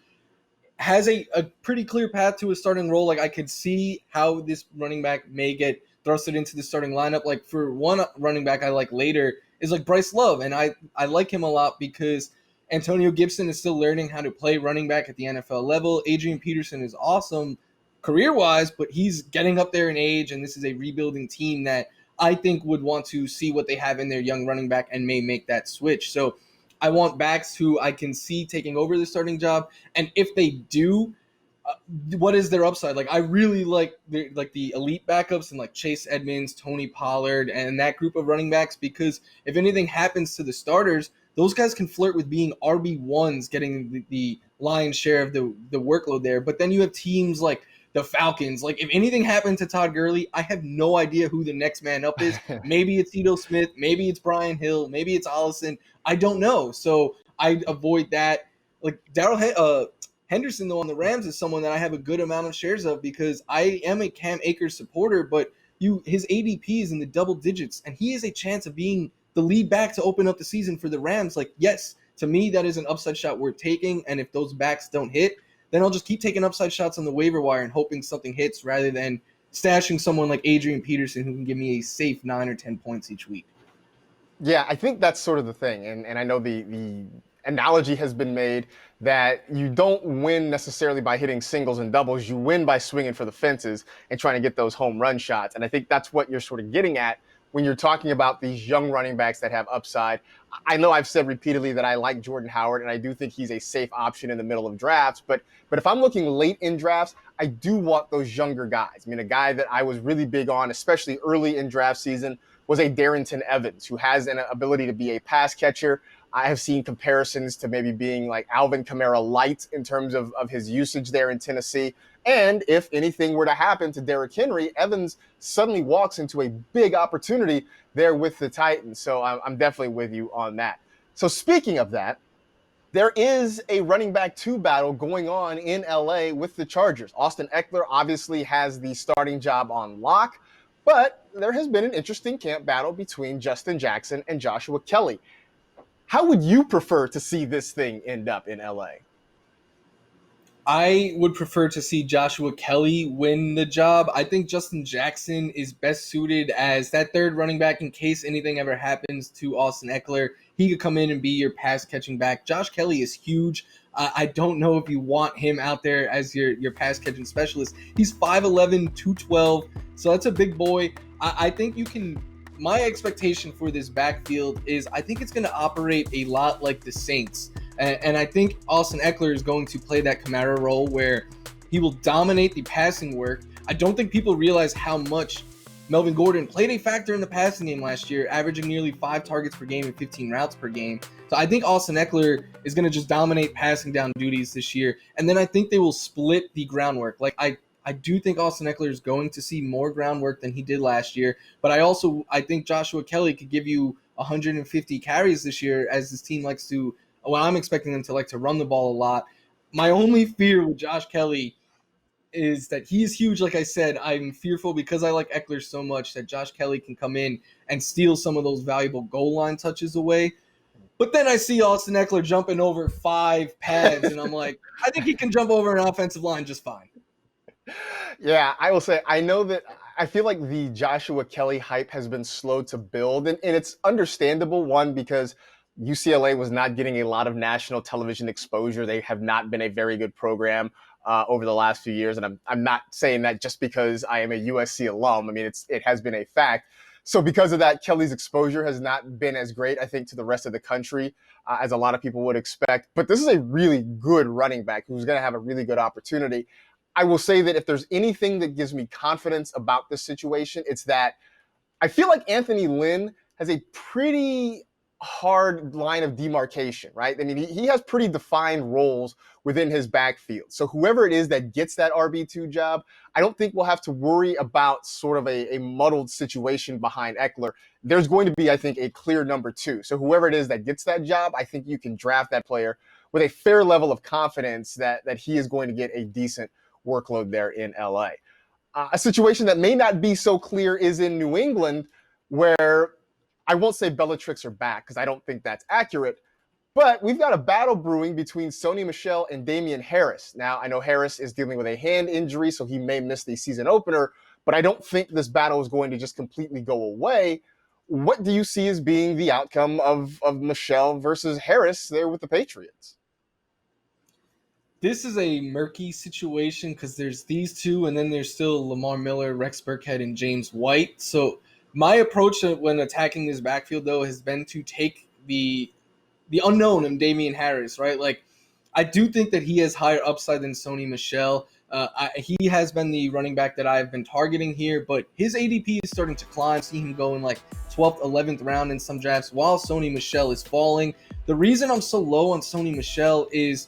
has a pretty clear path to a starting role. Like, I could see how this running back may get thrusted into the starting lineup. Like, for one running back I like later is, like, Bryce Love, and I like him a lot because Antonio Gibson is still learning how to play running back at the NFL level. Adrian Peterson is awesome career-wise, but he's getting up there in age, and this is a rebuilding team that I think would want to see what they have in their young running back and may make that switch. So I want backs who I can see taking over the starting job, and if they do, what is their upside? Like, I really like the elite backups and like Chase Edmonds, Tony Pollard, and that group of running backs, because if anything happens to the starters, those guys can flirt with being RB1s, getting the lion's share of the workload there. But then you have teams like the Falcons. Like, if anything happened to Todd Gurley, I have no idea who the next man up is. Maybe it's Ito Smith. Maybe it's Brian Hill. Maybe it's Allison. I don't know. So I avoid that. Like, Darrell Henderson, though, on the Rams is someone that I have a good amount of shares of because I am a Cam Akers supporter, but his ADP is in the double digits, and he has a chance of being the lead back to open up the season for the Rams. Like, yes, to me, that is an upside shot worth taking, and if those backs don't hit, then I'll just keep taking upside shots on the waiver wire and hoping something hits rather than stashing someone like Adrian Peterson who can give me a safe 9 or 10 points each week. Yeah, I think that's sort of the thing. And I know the analogy has been made that you don't win necessarily by hitting singles and doubles. You win by swinging for the fences and trying to get those home run shots. And I think that's what you're sort of getting at when you're talking about these young running backs that have upside. I know I've said repeatedly that I like Jordan Howard, and I do think he's a safe option in the middle of drafts. But if I'm looking late in drafts, I do want those younger guys. I mean, a guy that I was really big on, especially early in draft season, was a Darrington Evans, who has an ability to be a pass catcher. I have seen comparisons to maybe being like Alvin Kamara light in terms of his usage there in Tennessee. And if anything were to happen to Derrick Henry, Evans suddenly walks into a big opportunity there with the Titans. So I'm definitely with you on that. So speaking of that, there is a running back 2 battle going on in LA with the Chargers. Austin Eckler obviously has the starting job on lock, but there has been an interesting camp battle between Justin Jackson and Joshua Kelly. How would you prefer to see this thing end up in LA? I would prefer to see Joshua Kelly win the job. I think Justin Jackson is best suited as that third running back in case anything ever happens to Austin Eckler. He could come in and be your pass-catching back. Josh Kelly is huge. I don't know if you want him out there as your pass-catching specialist. He's 5'11", 212, so that's a big boy. I think you can – my expectation for this backfield is I think it's going to operate a lot like the Saints. And I think Austin Eckler is going to play that Kamara role where he will dominate the passing work. I don't think people realize how much Melvin Gordon played a factor in the passing game last year, averaging nearly 5 targets per game and 15 routes per game. So I think Austin Eckler is going to just dominate passing down duties this year. And then I think they will split the groundwork. Like I do think Austin Eckler is going to see more groundwork than he did last year. But I think Joshua Kelly could give you 150 carries this year as this team likes to – well, I'm expecting them to like to run the ball a lot. My only fear with Josh Kelly is that he's huge. Like I said, I'm fearful because I like Eckler so much that Josh Kelly can come in and steal some of those valuable goal line touches away. But then I see Austin Eckler jumping over 5 pads, and I'm like, I think he can jump over an offensive line just fine. Yeah, I will say, I know that I feel like the Joshua Kelly hype has been slow to build, and it's understandable. One, because UCLA was not getting a lot of national television exposure. They have not been a very good program over the last few years, and I'm not saying that just because I am a USC alum. I mean, it has been a fact. So because of that, Kelly's exposure has not been as great, I think, to the rest of the country as a lot of people would expect. But this is a really good running back who's going to have a really good opportunity. I will say that if there's anything that gives me confidence about this situation, it's that I feel like Anthony Lynn has a pretty hard line of demarcation, right? I mean, he has pretty defined roles within his backfield. So whoever it is that gets that RB2 job, I don't think we'll have to worry about sort of a muddled situation behind Eckler. There's going to be, I think, a clear number two. So whoever it is that gets that job, I think you can draft that player with a fair level of confidence that he is going to get a decent workload there in LA. A situation that may not be so clear is in New England, where I won't say Bellatrix are back because I don't think that's accurate, but we've got a battle brewing between Sony Michel and Damian Harris. Now, I know Harris is dealing with a hand injury, so he may miss the season opener, but I don't think this battle is going to just completely go away. What do you see as being the outcome of Michel versus Harris there with the Patriots? This is a murky situation because there's these two, and then there's still Lamar Miller, Rex Burkhead, and James White. So my approach when attacking this backfield, though, has been to take the unknown in Damian Harris, right? Like, I do think that he has higher upside than Sony Michel. He has been the running back that I've been targeting here, but his ADP is starting to climb. See him go in like 12th, 11th round in some drafts, while Sony Michel is falling. The reason I'm so low on Sony Michel is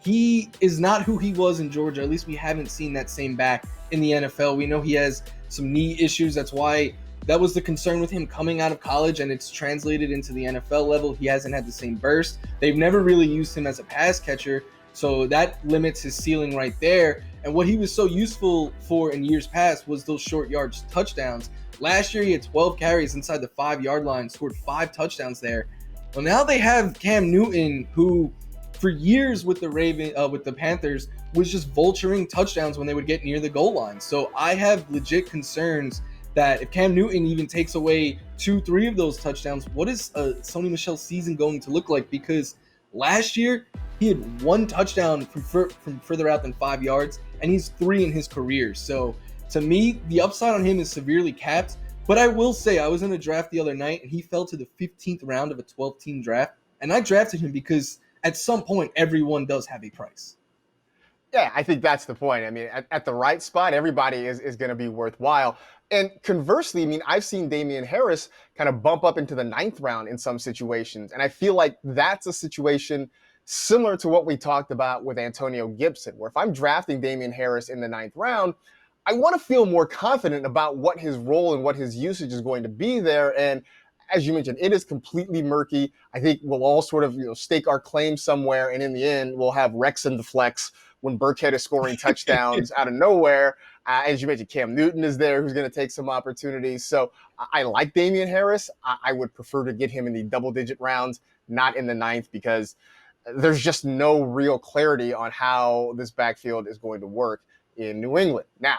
he is not who he was in Georgia. At least we haven't seen that same back in the NFL. We know he has some knee issues. That's why that was the concern with him coming out of college, and it's translated into the NFL level. He hasn't had the same burst. They've never really used him as a pass catcher, so that limits his ceiling right there. And what he was so useful for in years past was those short yards touchdowns. Last year, he had 12 carries inside the 5-yard line, scored 5 touchdowns there. Well, now they have Cam Newton, who for years with the Panthers was just vulturing touchdowns when they would get near the goal line. So I have legit concerns that if Cam Newton even takes away 2-3 of those touchdowns, what is Sony Michel's season going to look like? Because last year he had 1 touchdown from further out than 5 yards, and he's 3 in his career. So to me, the upside on him is severely capped. But I will say, I was in a draft the other night, and he fell to the 15th round of a 12-team draft, and I drafted him because at some point, everyone does have a price. Yeah, I think that's the point. I mean, at the right spot, everybody is going to be worthwhile. And conversely, I mean, I've seen Damian Harris kind of bump up into the 9th round in some situations. And I feel like that's a situation similar to what we talked about with Antonio Gibson, where if I'm drafting Damian Harris in the 9th round, I want to feel more confident about what his role and what his usage is going to be there. And as you mentioned, it is completely murky. I think we'll all sort of stake our claim somewhere, and in the end, we'll have Rex in the flex when Burkhead is scoring touchdowns out of nowhere. As you mentioned, Cam Newton is there who's going to take some opportunities. So I like Damian Harris. I would prefer to get him in the double-digit rounds, not in the 9th, because there's just no real clarity on how this backfield is going to work in New England. Now,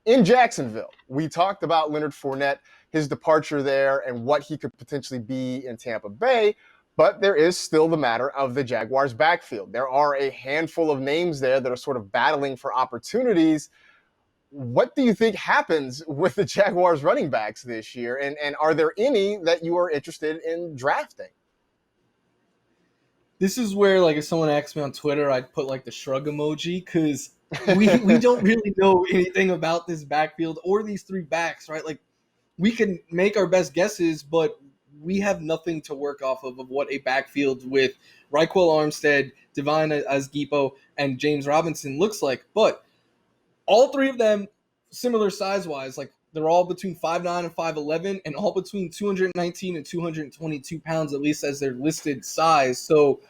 in Jacksonville, we talked about Leonard Fournette, his departure there, and what he could potentially be in Tampa Bay. But there is still the matter of the Jaguars' backfield. There are a handful of names there that are sort of battling for opportunities. What do you think happens with the Jaguars running backs this year? And are there any that you are interested in drafting? This is where, like, if someone asked me on Twitter, I'd put, like, the shrug emoji, because we don't really know anything about this backfield or these 3 backs, right? Like, we can make our best guesses, but we have nothing to work off of what a backfield with Raquel Armstead, Divine Asgipo, and James Robinson looks like. But all 3 of them, similar size-wise, like they're all between 5'9" and 5'11", and all between 219 and 222 pounds, at least as their listed size. So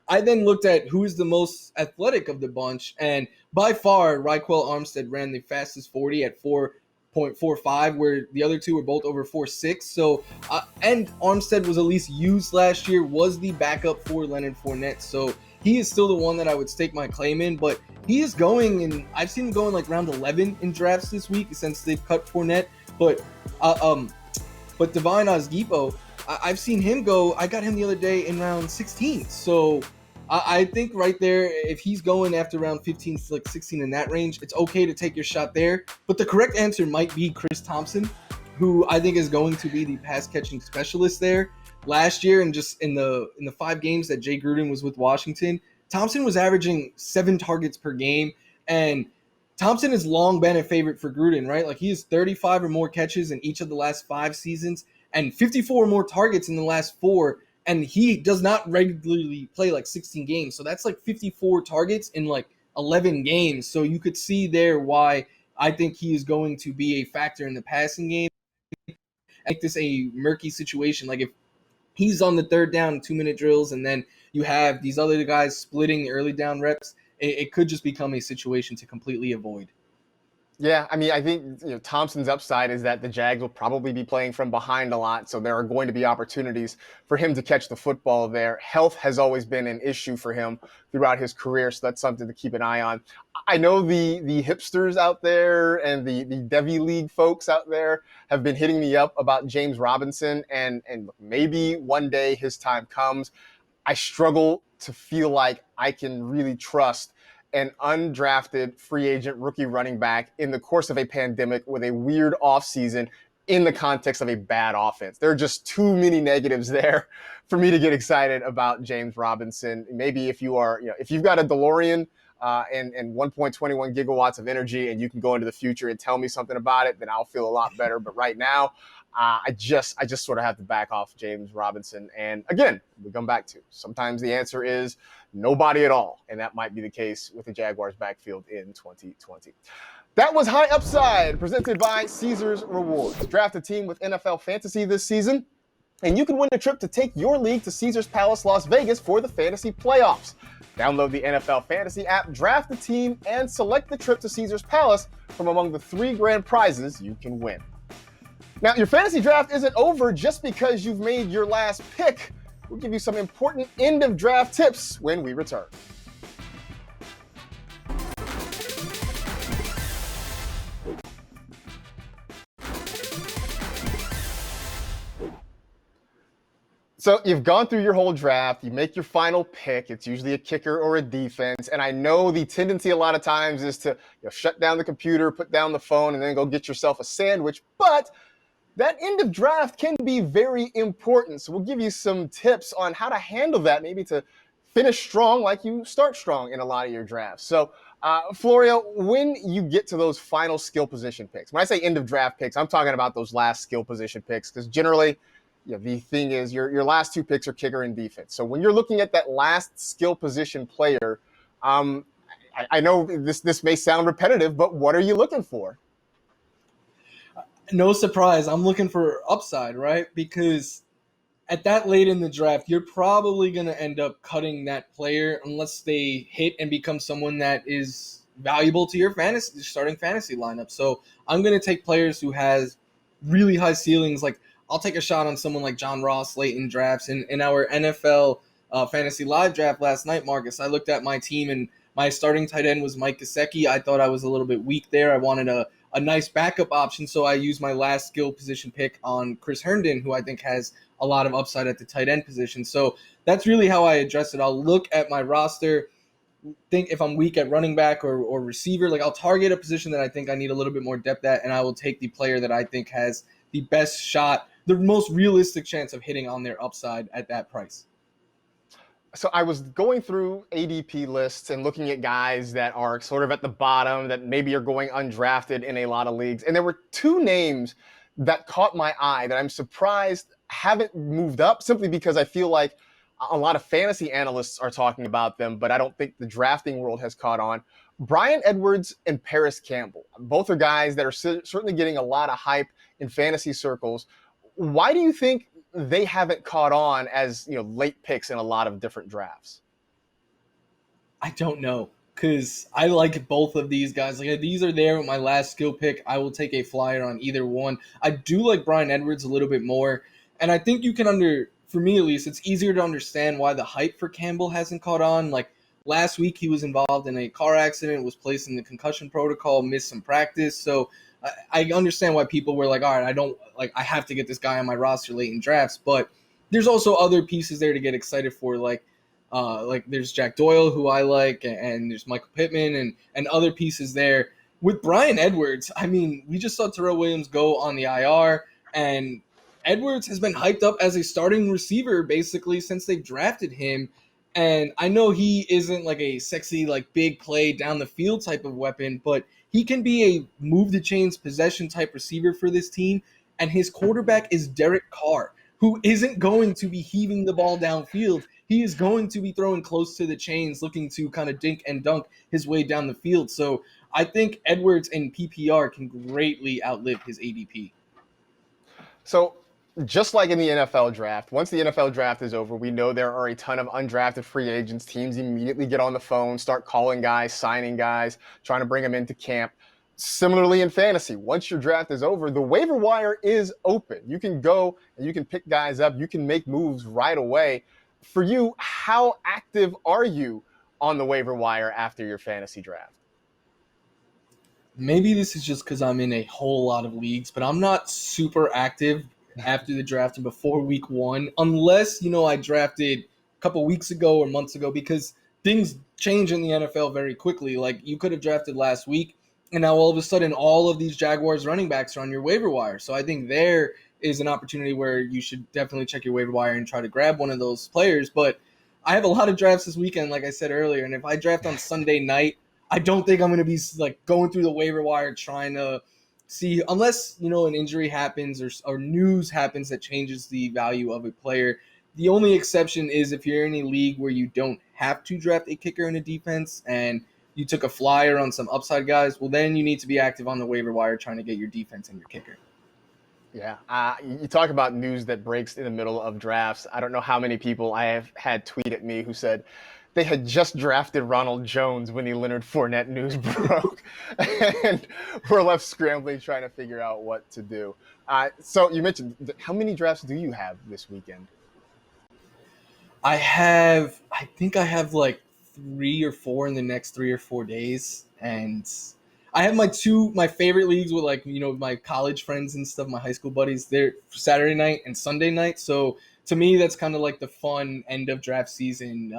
I then looked at who is the most athletic of the bunch, and by far, Raquel Armstead ran the fastest 40 at 4.45, where the other 2 were both over 4.6. So, and Armstead was at least used last year, was the backup for Leonard Fournette. So he is still the one that I would stake my claim in, but he is going, and I've seen him going like round 11 in drafts this week since they've cut Fournette. But Divine Osgipo, I've seen him go. I got him the other day in round 16. So I think right there, if he's going after round 15 to like 16 in that range, it's okay to take your shot there. But the correct answer might be Chris Thompson, who I think is going to be the pass catching specialist there. Last year, and just in the 5 games that Jay Gruden was with Washington, Thompson was averaging 7 targets per game, and Thompson has long been a favorite for Gruden, right? Like, he has 35 or more catches in each of the last 5 seasons and 54 or more targets in the last 4, and he does not regularly play like 16 games. So that's like 54 targets in like 11 games. So you could see there why I think he is going to be a factor in the passing game. Make this a murky situation. Like, if he's on the third down 2-minute drills and then you have these other guys splitting the early down reps, it could just become a situation to completely avoid. Yeah, I mean, I think Thompson's upside is that the Jags will probably be playing from behind a lot, so there are going to be opportunities for him to catch the football there. Health has always been an issue for him throughout his career, so that's something to keep an eye on. I know the hipsters out there and the Devy League folks out there have been hitting me up about James Robinson, and maybe one day his time comes. I struggle to feel like I can really trust an undrafted free agent rookie running back in the course of a pandemic with a weird offseason in the context of a bad offense. There are just too many negatives there for me to get excited about James Robinson. Maybe if you've got a DeLorean and 1.21 gigawatts of energy and you can go into the future and tell me something about it, then I'll feel a lot better. But right now, I just sort of have to back off James Robinson. And again, we come back to sometimes the answer is nobody at all. And that might be the case with the Jaguars backfield in 2020. That was High Upside, presented by Caesars Rewards. Draft a team with NFL fantasy this season, and you can win a trip to take your league to Caesars Palace, Las Vegas for the fantasy playoffs. Download the NFL Fantasy app, draft the team, and select the trip to Caesars Palace from among the 3 grand prizes you can win. Now, your fantasy draft isn't over just because you've made your last pick. We'll give you some important end-of-draft tips when we return. So you've gone through your whole draft, you make your final pick. It's usually a kicker or a defense. And I know the tendency a lot of times is to shut down the computer, put down the phone, and then go get yourself a sandwich. But that end of draft can be very important. So we'll give you some tips on how to handle that, maybe to finish strong like you start strong in a lot of your drafts. So Florio, when you get to those final skill position picks, when I say end of draft picks, I'm talking about those last skill position picks, because generally the thing is your last 2 picks are kicker and defense. So when you're looking at that last skill position player, I know this may sound repetitive, but what are you looking for? No surprise, I'm looking for upside, right? Because at that late in the draft, you're probably going to end up cutting that player unless they hit and become someone that is valuable to your starting fantasy lineup. So I'm going to take players who has really high ceilings. Like, I'll take a shot on someone like John Ross late in drafts. In our NFL fantasy live draft last night, Marcus, I looked at my team and my starting tight end was Mike Gesicki. I thought I was a little bit weak there. I wanted a nice backup option, so I used my last skill position pick on Chris Herndon, who I think has a lot of upside at the tight end position. So that's really how I address it. I'll look at my roster, think if I'm weak at running back or receiver, like I'll target a position that I think I need a little bit more depth at, and I will take the player that I think has the best shot, the most realistic chance of hitting on their upside at that price. So I was going through ADP lists and looking at guys that are sort of at the bottom that maybe are going undrafted in a lot of leagues. And there were 2 names that caught my eye that I'm surprised haven't moved up, simply because I feel like a lot of fantasy analysts are talking about them, but I don't think the drafting world has caught on. Bryan Edwards and Paris Campbell. Both are guys that are certainly getting a lot of hype in fantasy circles. Why do you think they haven't caught on as late picks in a lot of different drafts? I don't know, because I like both of these guys. Like, these are there with my last skill pick. I will take a flyer on either one. I do like Bryan Edwards a little bit more, and I think you can for me at least, it's easier to understand why the hype for Campbell hasn't caught on. Like last week, he was involved in a car accident, was placed in the concussion protocol, missed some practice. So I understand why people were like, all right, I have to get this guy on my roster late in drafts. But there's also other pieces there to get excited for, like there's Jack Doyle, who I like, and there's Michael Pittman and other pieces there. With Bryan Edwards, I mean, we just saw Terrell Williams go on the IR, and Edwards has been hyped up as a starting receiver basically since they've drafted him. And I know he isn't like a sexy, like big play down the field type of weapon, but he can be a move the chains possession type receiver for this team. And his quarterback is Derek Carr, who isn't going to be heaving the ball downfield. He is going to be throwing close to the chains, looking to kind of dink and dunk his way down the field. So I think Edwards in PPR can greatly outlive his ADP. So just like in the NFL draft, once the NFL draft is over, we know there are a ton of undrafted free agents. Teams immediately get on the phone, start calling guys, signing guys, trying to bring them into camp. Similarly in fantasy, once your draft is over, the waiver wire is open. You can go and you can pick guys up. You can make moves right away. For you, how active are you on the waiver wire after your fantasy draft? Maybe this is just because I'm in a whole lot of leagues, but I'm not super active after the draft and before week 1, unless, I drafted a couple weeks ago or months ago, because things change in the NFL very quickly. Like you could have drafted last week, and now all of a sudden all of these Jaguars running backs are on your waiver wire. So I think there is an opportunity where you should definitely check your waiver wire and try to grab one of those players. But I have a lot of drafts this weekend, like I said earlier, and if I draft on Sunday night, I don't think I'm going to be like going through the waiver wire trying to see, unless, an injury happens or news happens that changes the value of a player. The only exception is if you're in a league where you don't have to draft a kicker in a defense and you took a flyer on some upside guys, well, then you need to be active on the waiver wire trying to get your defense and your kicker. Yeah, you talk about news that breaks in the middle of drafts. I don't know how many people I have had tweet at me who said they had just drafted Ronald Jones when the Leonard Fournette news broke, and we're left scrambling trying to figure out what to do. So you mentioned, how many drafts do you have this weekend? I think I have like 3 or 4 in the next 3 or 4 days, and I have my favorite leagues with my college friends and stuff, my high school buddies. They're Saturday night and Sunday night. So to me, that's kind of like the fun end of draft season.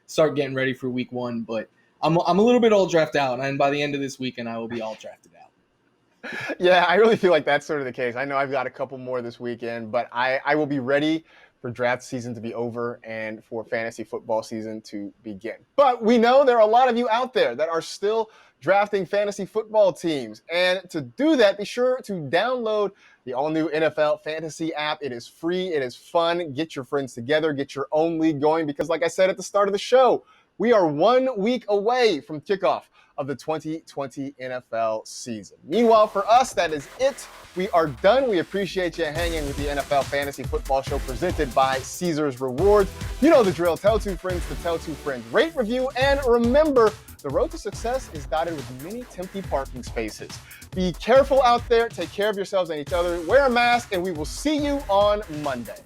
Start getting ready for week 1, but I'm a little bit all drafted out, and by the end of this weekend, I will be all drafted out. Yeah, I really feel like that's sort of the case. I know I've got a couple more this weekend, but I will be ready for draft season to be over and for fantasy football season to begin. But we know there are a lot of you out there that are still drafting fantasy football teams. And to do that, be sure to download the all-new NFL Fantasy app. It is free. It is fun. Get your friends together. Get your own league going because, like I said at the start of the show, we are 1 week away from kickoff of the 2020 NFL season. Meanwhile, for us, that is it. We are done. We appreciate you hanging with the NFL Fantasy Football Show presented by Caesars Rewards. You know the drill. Tell 2 friends to tell 2 friends. Rate, review, and remember, the road to success is dotted with many tempting parking spaces. Be careful out there. Take care of yourselves and each other. Wear a mask, and we will see you on Monday.